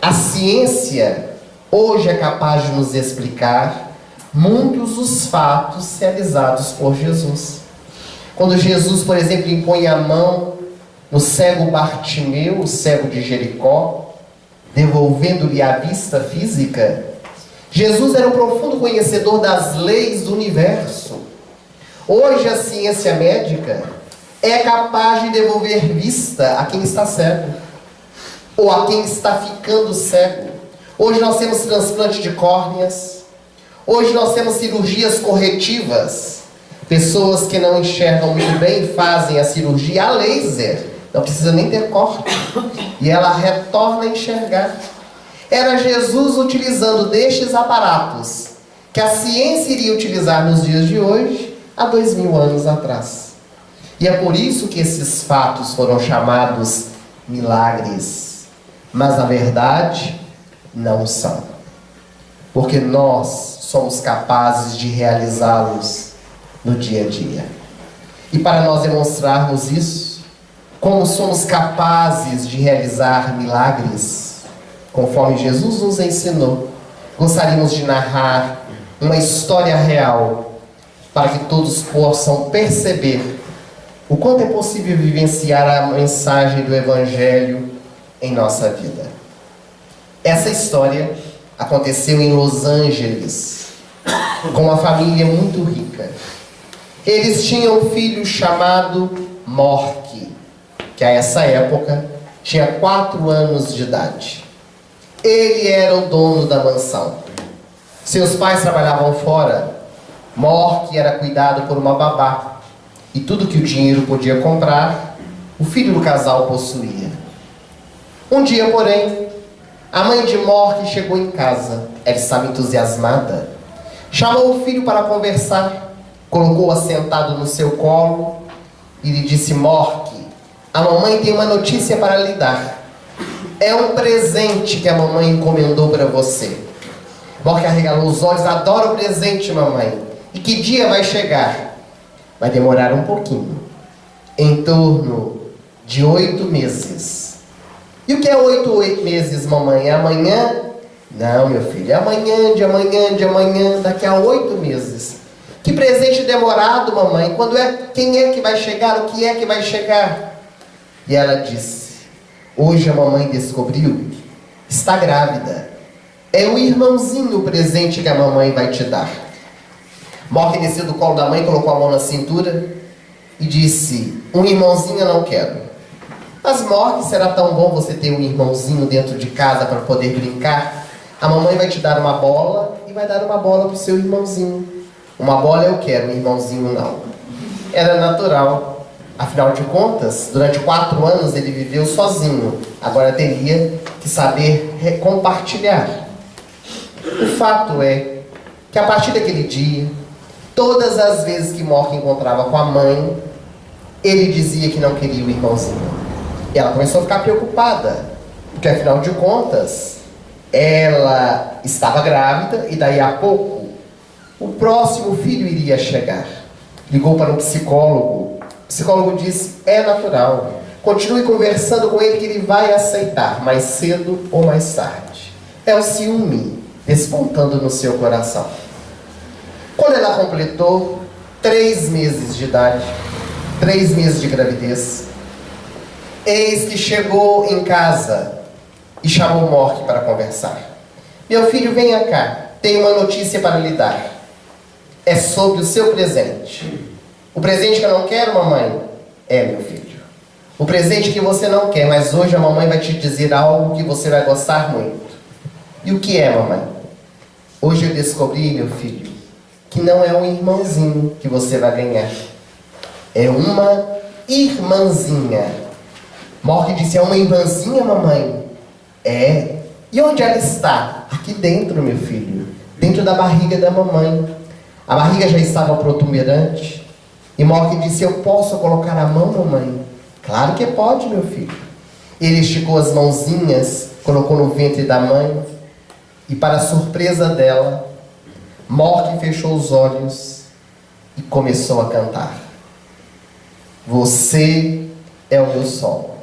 A ciência hoje é capaz de nos explicar muitos dos fatos realizados por Jesus. Quando Jesus, por exemplo, impõe a mão no cego Bartimeu, o cego de Jericó, devolvendo-lhe a vista física, Jesus era um profundo conhecedor das leis do universo. Hoje a ciência médica é capaz de devolver vista a quem está cego, ou a quem está ficando cego. Hoje nós temos transplante de córneas, hoje nós temos cirurgias corretivas. Pessoas que não enxergam muito bem fazem a cirurgia a laser, não precisa nem ter corte, e ela retorna a enxergar. Era Jesus utilizando destes aparatos que a ciência iria utilizar nos dias de hoje, há 2000 anos atrás. E é por isso que esses fatos foram chamados milagres. Mas na verdade, não são. Porque nós somos capazes de realizá-los no dia a dia. E para nós demonstrarmos isso, como somos capazes de realizar milagres, conforme Jesus nos ensinou. Gostaríamos de narrar uma história real para que todos possam perceber o quanto é possível vivenciar a mensagem do Evangelho em nossa vida. Essa história aconteceu em Los Angeles, com uma família muito rica. Eles tinham um filho chamado Mork, que a essa época tinha 4 anos de idade. Ele era o dono da mansão. Seus pais trabalhavam fora. Mork era cuidado por uma babá. E tudo que o dinheiro podia comprar, o filho do casal possuía. Um dia, porém, a mãe de Mork chegou em casa. Ela estava entusiasmada. Chamou o filho para conversar. Colocou-o sentado no seu colo e lhe disse: Mork, a mamãe tem uma notícia para lhe dar. É um presente que a mamãe encomendou para você. Mork arregalou os olhos. Adoro o presente, mamãe. E que dia vai chegar? Vai demorar um pouquinho. Em torno de 8 meses. E o que é 8 meses, mamãe? É amanhã? Não, meu filho. É amanhã, de amanhã, de amanhã. Daqui a 8 meses. Que presente demorado, mamãe. Quando é? Quem é que vai chegar? O que é que vai chegar? E ela disse: hoje a mamãe descobriu. Está grávida. É o irmãozinho o presente que a mamãe vai te dar. Mork desceu do colo da mãe, colocou a mão na cintura e disse: um irmãozinho eu não quero. Mas Mork, será tão bom você ter um irmãozinho dentro de casa para poder brincar? A mamãe vai te dar uma bola e vai dar uma bola para o seu irmãozinho. Uma bola eu quero, um irmãozinho não. Era natural. Afinal de contas, durante 4 anos ele viveu sozinho. Agora teria que saber compartilhar. O fato é que a partir daquele dia, todas as vezes que Mork encontrava com a mãe, ele dizia que não queria o irmãozinho. E ela começou a ficar preocupada, porque afinal de contas, ela estava grávida e daí a pouco o próximo filho iria chegar. Ligou para um psicólogo. O psicólogo disse: é natural. Continue conversando com ele que ele vai aceitar, mais cedo ou mais tarde. É o ciúme despontando no seu coração. Quando ela completou 3 meses de idade, 3 meses de gravidez, eis que chegou em casa e chamou Mork para conversar. Meu filho, venha cá, tenho uma notícia para lhe dar. É sobre o seu presente. O presente que eu não quero, mamãe? É, meu filho. O presente que você não quer, mas hoje a mamãe vai te dizer algo que você vai gostar muito. E o que é, mamãe? Hoje eu descobri, meu filho, que não é um irmãozinho que você vai ganhar. É uma irmãzinha. Mork disse: é uma irmãzinha, mamãe? É. E onde ela está? Aqui dentro, meu filho. Dentro da barriga da mamãe. A barriga já estava protuberante. E Mork disse: eu posso colocar a mão, mamãe? Claro que pode, meu filho. Ele esticou as mãozinhas, colocou no ventre da mãe. E para a surpresa dela, Mork fechou os olhos e começou a cantar. Você é o meu sol.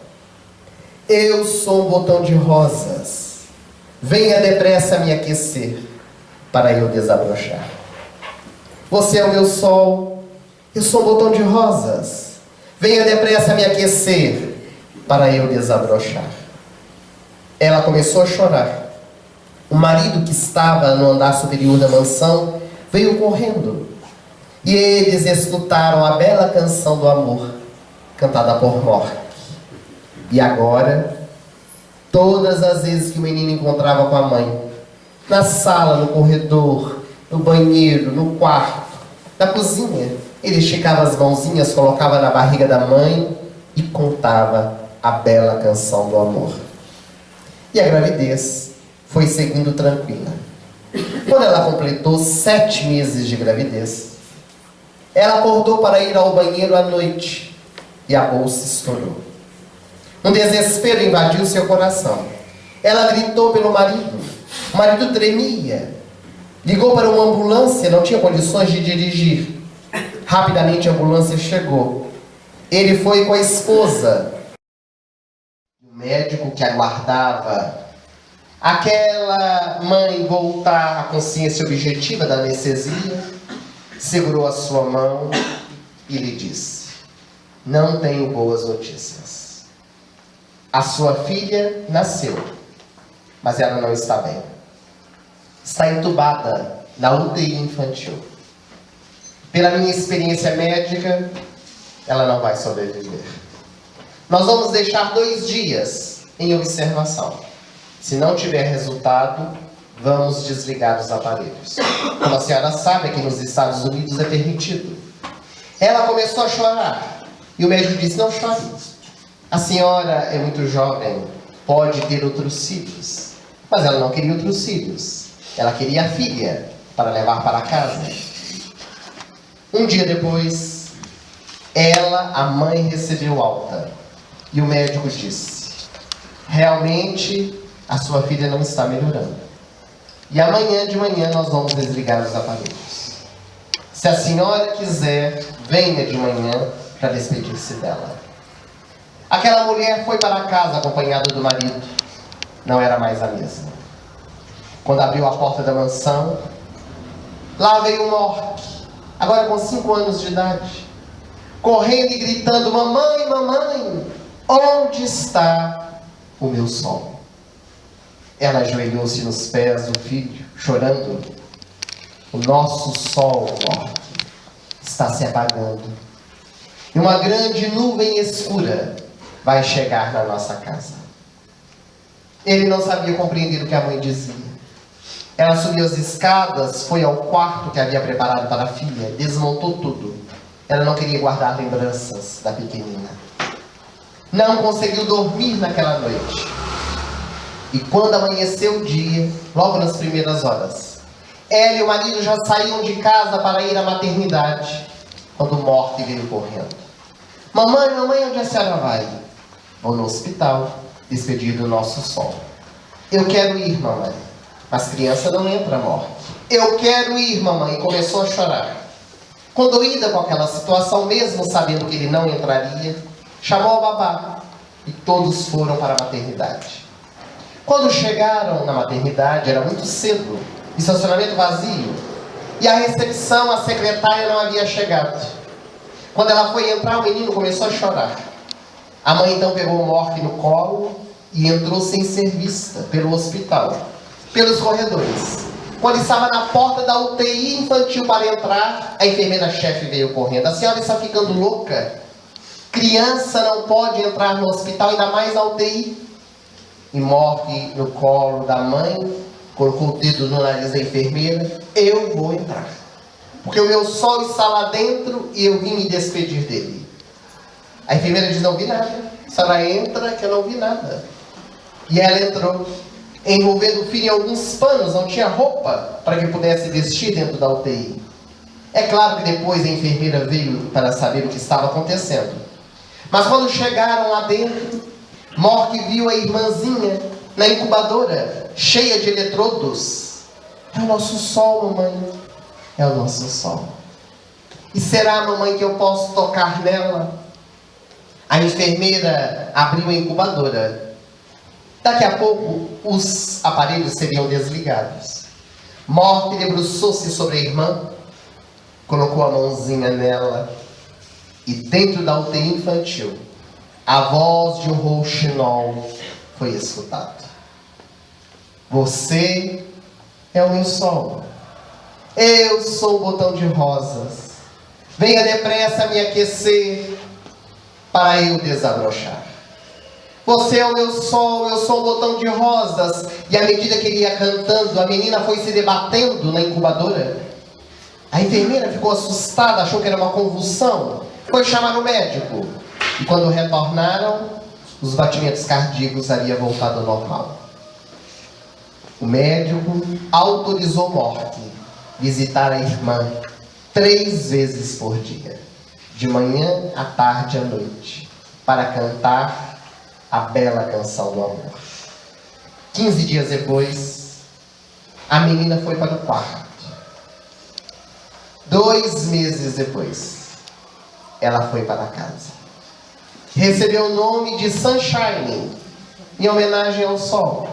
Eu sou um botão de rosas. Venha depressa me aquecer para eu desabrochar. Você é o meu sol. Eu sou um botão de rosas. Venha depressa me aquecer para eu desabrochar. Ela começou a chorar. O marido, que estava no andar superior da mansão, veio correndo. E eles escutaram a bela canção do amor, cantada por Mork. E agora, todas as vezes que o menino encontrava com a mãe, na sala, no corredor, no banheiro, no quarto, na cozinha, ele esticava as mãozinhas, colocava na barriga da mãe e contava a bela canção do amor. E a gravidez foi seguindo tranquila. Quando ela completou 7 meses de gravidez, ela acordou para ir ao banheiro à noite e a bolsa estourou. Um desespero invadiu seu coração. Ela gritou pelo marido. O marido tremia. Ligou para uma ambulância, não tinha condições de dirigir. Rapidamente a ambulância chegou. Ele foi com a esposa médico que aguardava aquela mãe voltar à consciência objetiva da anestesia, segurou a sua mão e lhe disse: não tenho boas notícias. A sua filha nasceu, mas ela não está bem. Está entubada na UTI infantil. Pela minha experiência médica, ela não vai sobreviver. Nós vamos deixar 2 dias em observação. Se não tiver resultado, vamos desligar os aparelhos. Como a senhora sabe, aqui nos Estados Unidos é permitido. Ela começou a chorar. E o médico disse: não chore. A senhora é muito jovem, pode ter outros filhos. Mas ela não queria outros filhos. Ela queria a filha para levar para casa. Um dia depois, ela, a mãe, recebeu alta. E o médico disse: realmente, a sua filha não está melhorando. E amanhã de manhã nós vamos desligar os aparelhos. Se a senhora quiser, venha de manhã para despedir-se dela. Aquela mulher foi para casa acompanhada do marido. Não era mais a mesma. Quando abriu a porta da mansão, lá veio o Mork, agora com 5 anos de idade, correndo e gritando: mamãe, mamãe, onde está o meu sol? Ela ajoelhou-se nos pés do filho, chorando. O nosso sol, Mork, está se apagando. E uma grande nuvem escura vai chegar na nossa casa. Ele não sabia compreender o que a mãe dizia. Ela subiu as escadas, foi ao quarto que havia preparado para a filha, desmontou tudo. Ela não queria guardar lembranças da pequenina. Não conseguiu dormir naquela noite. E quando amanheceu o dia, logo nas primeiras horas, ela e o marido já saíam de casa para ir à maternidade, quando o Mork veio correndo. Mamãe, mamãe, onde a senhora vai? Vou no hospital, despedir do nosso sol. Eu quero ir, mamãe. Mas criança não entra, Mork. Eu quero ir, mamãe. E começou a chorar. Condoída com aquela situação, mesmo sabendo que ele não entraria, chamou a babá. E todos foram para a maternidade. Quando chegaram na maternidade, era muito cedo, estacionamento vazio. E a recepção, a secretária não havia chegado. Quando ela foi entrar, o menino começou a chorar. A mãe então pegou o Mork no colo e entrou sem ser vista pelo hospital, pelos corredores. Quando estava na porta da UTI infantil para entrar, a enfermeira-chefe veio correndo. A senhora está ficando louca? Criança não pode entrar no hospital, ainda mais na UTI. E Mork no colo da mãe, colocou o dedo no nariz da enfermeira. Eu vou entrar, porque o meu sol está lá dentro e eu vim me despedir dele. A enfermeira diz: não vi nada. A senhora entra que eu não vi nada. E ela entrou, envolvendo o filho em alguns panos, não tinha roupa para que pudesse vestir dentro da UTI. É claro que depois a enfermeira veio para saber o que estava acontecendo. Mas quando chegaram lá dentro, Mork viu a irmãzinha na incubadora, cheia de eletrodos. É o nosso sol, mamãe. É o nosso sol. E será, mamãe, que eu posso tocar nela? A enfermeira abriu a incubadora. Daqui a pouco, os aparelhos seriam desligados. Mork debruçou-se sobre a irmã, colocou a mãozinha nela, e dentro da UTI infantil, a voz de um rouxinol foi escutada. Você é o meu sol. Eu sou o botão de rosas. Venha depressa me aquecer para eu desabrochar. Você é o meu sol, eu sou o botão de rosas. E à medida que ele ia cantando, a menina foi se debatendo na incubadora. A enfermeira ficou assustada, achou que era uma convulsão. Foi chamar o médico. E quando retornaram, os batimentos cardíacos haviam voltado ao normal. O médico autorizou Mork visitar a irmã 3 vezes por dia, de manhã, à tarde e à noite, para cantar a bela canção do amor. 15 dias depois, a menina foi para o quarto. 2 meses depois, ela foi para casa. Recebeu o nome de Sunshine, em homenagem ao sol.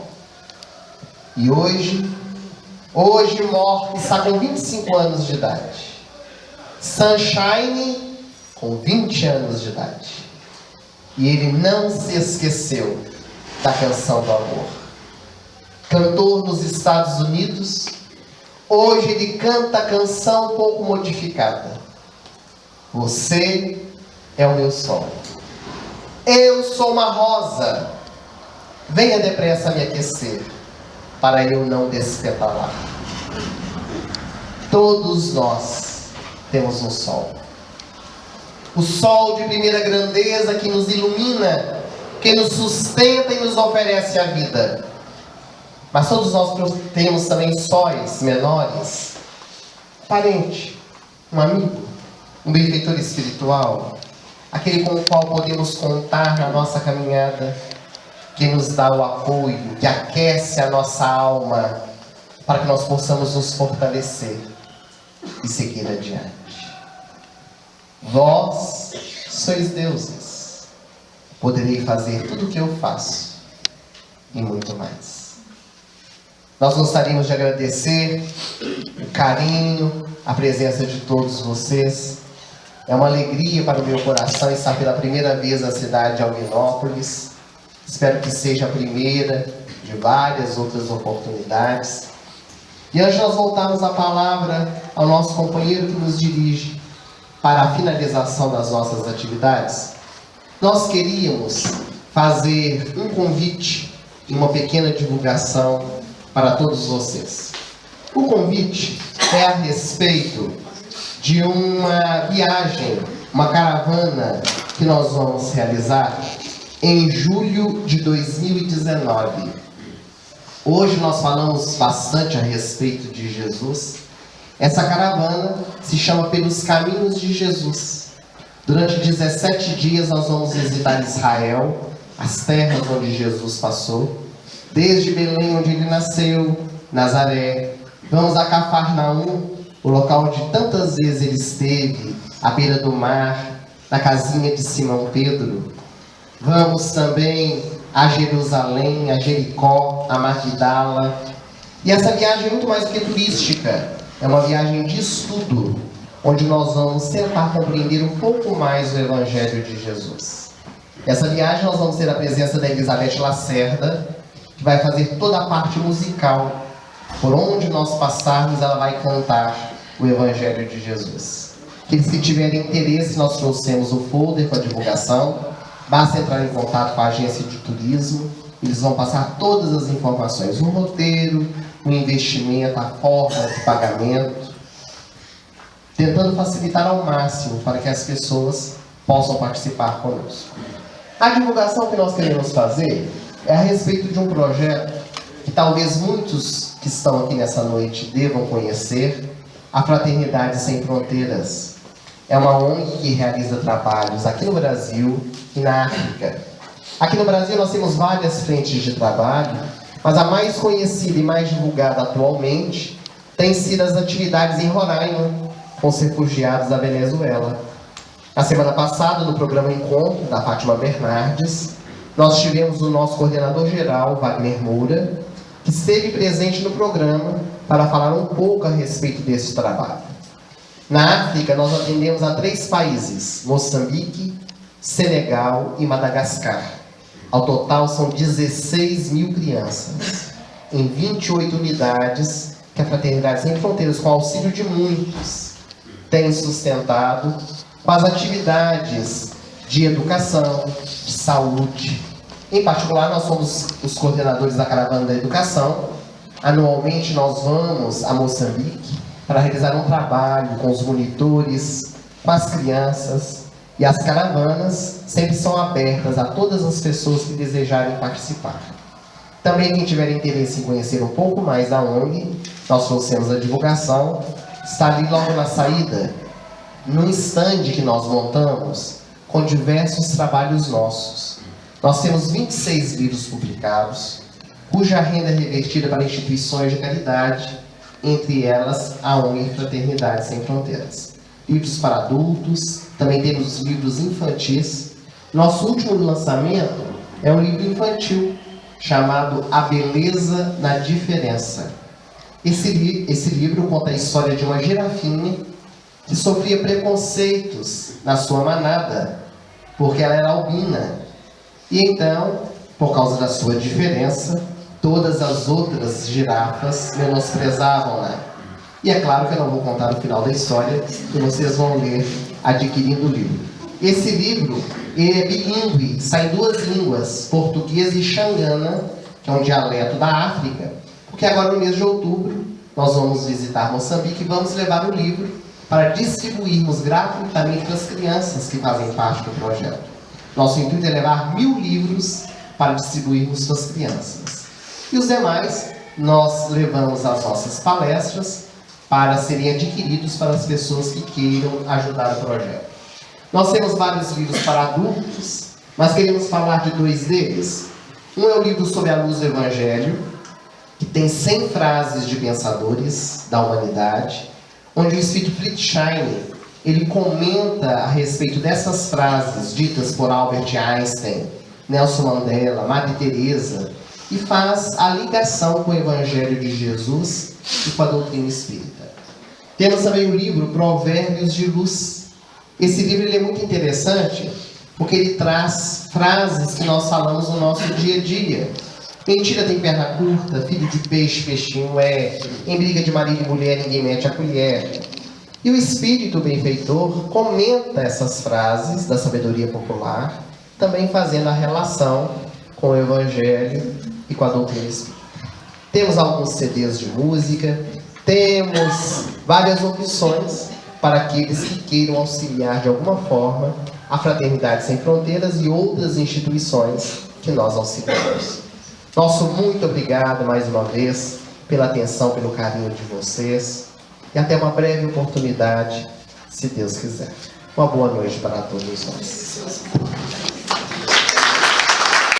E hoje Morph está com 25 anos de idade. Sunshine com 20 anos de idade. E ele não se esqueceu da canção do amor. Cantor nos Estados Unidos, hoje ele canta a canção um pouco modificada. Você é o meu sol. Eu sou uma rosa. Venha depressa me aquecer, para eu não despetalar. Todos nós temos um sol. O sol de primeira grandeza que nos ilumina, que nos sustenta e nos oferece a vida. Mas todos nós temos também sóis menores. Parente, um amigo, um benfeitor espiritual, aquele com o qual podemos contar na nossa caminhada, que nos dá o apoio, que aquece a nossa alma, para que nós possamos nos fortalecer e seguir adiante. Vós sois deuses. Poderei fazer tudo o que eu faço e muito mais. Nós gostaríamos de agradecer o carinho, a presença de todos vocês. É uma alegria para o meu coração estar pela primeira vez na cidade de Alvinópolis. Espero que seja a primeira de várias outras oportunidades. E antes de nós voltarmos a palavra ao nosso companheiro que nos dirige para a finalização das nossas atividades, nós queríamos fazer um convite e uma pequena divulgação para todos vocês. O convite é a respeito de uma viagem, uma caravana que nós vamos realizar em julho de 2019. Hoje nós falamos bastante a respeito de Jesus. Essa caravana se chama Pelos Caminhos de Jesus. Durante 17 dias nós vamos visitar Israel, as terras onde Jesus passou, desde Belém, onde ele nasceu, Nazaré. Vamos a Cafarnaum, o local onde tantas vezes ele esteve, à beira do mar, na casinha de Simão Pedro. Vamos também a Jerusalém, a Jericó, a Magdala. E essa viagem é muito mais do que turística. É uma viagem de estudo, onde nós vamos tentar compreender um pouco mais o Evangelho de Jesus. Essa viagem nós vamos ter a presença da Elizabeth Lacerda, que vai fazer toda a parte musical. Por onde nós passarmos, ela vai cantar o Evangelho de Jesus. Aqueles que tiverem interesse, nós trouxemos o folder com a divulgação. Basta entrar em contato com a agência de turismo. Eles vão passar todas as informações, o roteiro, o investimento, a forma de pagamento, tentando facilitar ao máximo para que as pessoas possam participar conosco. A divulgação que nós queremos fazer é a respeito de um projeto que talvez muitos que estão aqui nessa noite devam conhecer, a Fraternidade Sem Fronteiras. É uma ONG que realiza trabalhos aqui no Brasil e na África. Aqui no Brasil nós temos várias frentes de trabalho, mas a mais conhecida e mais divulgada atualmente tem sido as atividades em Roraima, com os refugiados da Venezuela. Na semana passada, no programa Encontro, da Fátima Bernardes, nós tivemos o nosso coordenador geral, Wagner Moura, que esteve presente no programa para falar um pouco a respeito desse trabalho. Na África, nós atendemos a 3 países, Moçambique, Senegal e Madagascar. Ao total, são 16 mil crianças, em 28 unidades, que a Fraternidade Sem Fronteiras, com auxílio de muitos, tem sustentado com as atividades de educação, de saúde. Em particular, nós somos os coordenadores da Caravana da Educação. Anualmente, nós vamos a Moçambique para realizar um trabalho com os monitores, com as crianças, e as caravanas sempre são abertas a todas as pessoas que desejarem participar. Também quem tiver interesse em conhecer um pouco mais da ONG, nós trouxemos a divulgação, está ali logo na saída, num stand que nós montamos, com diversos trabalhos nossos. Nós temos 26 livros publicados, cuja renda é revertida para instituições de caridade, entre elas a ONG Fraternidade Sem Fronteiras. Livros para adultos, também temos os livros infantis. Nosso último lançamento é um livro infantil, chamado A Beleza na Diferença. Esse livro conta a história de uma girafinha que sofria preconceitos na sua manada, porque ela era albina. E então, por causa da sua diferença, todas as outras girafas menosprezavam-na. E é claro que eu não vou contar o final da história, que vocês vão ler adquirindo o livro. Esse livro ele é bilíngue, sai em 2 línguas, português e xangana, que é um dialeto da África, porque agora no mês de outubro nós vamos visitar Moçambique e vamos levar o livro para distribuirmos gratuitamente para as crianças que fazem parte do projeto. Nosso intuito é levar 1000 livros para distribuirmos para as crianças. E os demais, nós levamos as nossas palestras para serem adquiridos para as pessoas que queiram ajudar o projeto. Nós temos vários livros para adultos, mas queremos falar de 2 deles. Um é o livro Sob a Luz do Evangelho, que tem 100 frases de pensadores da humanidade, onde o espírito Friedstein, ele comenta a respeito dessas frases ditas por Albert Einstein, Nelson Mandela, Madre Teresa, e faz a ligação com o Evangelho de Jesus e com a doutrina espírita. Temos também o livro Provérbios de Luz. Esse livro ele é muito interessante porque ele traz frases que nós falamos no nosso dia a dia. Mentira tem perna curta, filho de peixe, peixinho é, em briga de marido e mulher ninguém mete a colher. E o espírito benfeitor comenta essas frases da sabedoria popular, também fazendo a relação com o Evangelho e com a doutrina espírita. Temos alguns CDs de música, temos várias opções para aqueles que queiram auxiliar de alguma forma a Fraternidade Sem Fronteiras e outras instituições que nós auxiliamos. Nosso muito obrigado mais uma vez pela atenção, pelo carinho de vocês e até uma breve oportunidade, se Deus quiser. Uma boa noite para todos nós.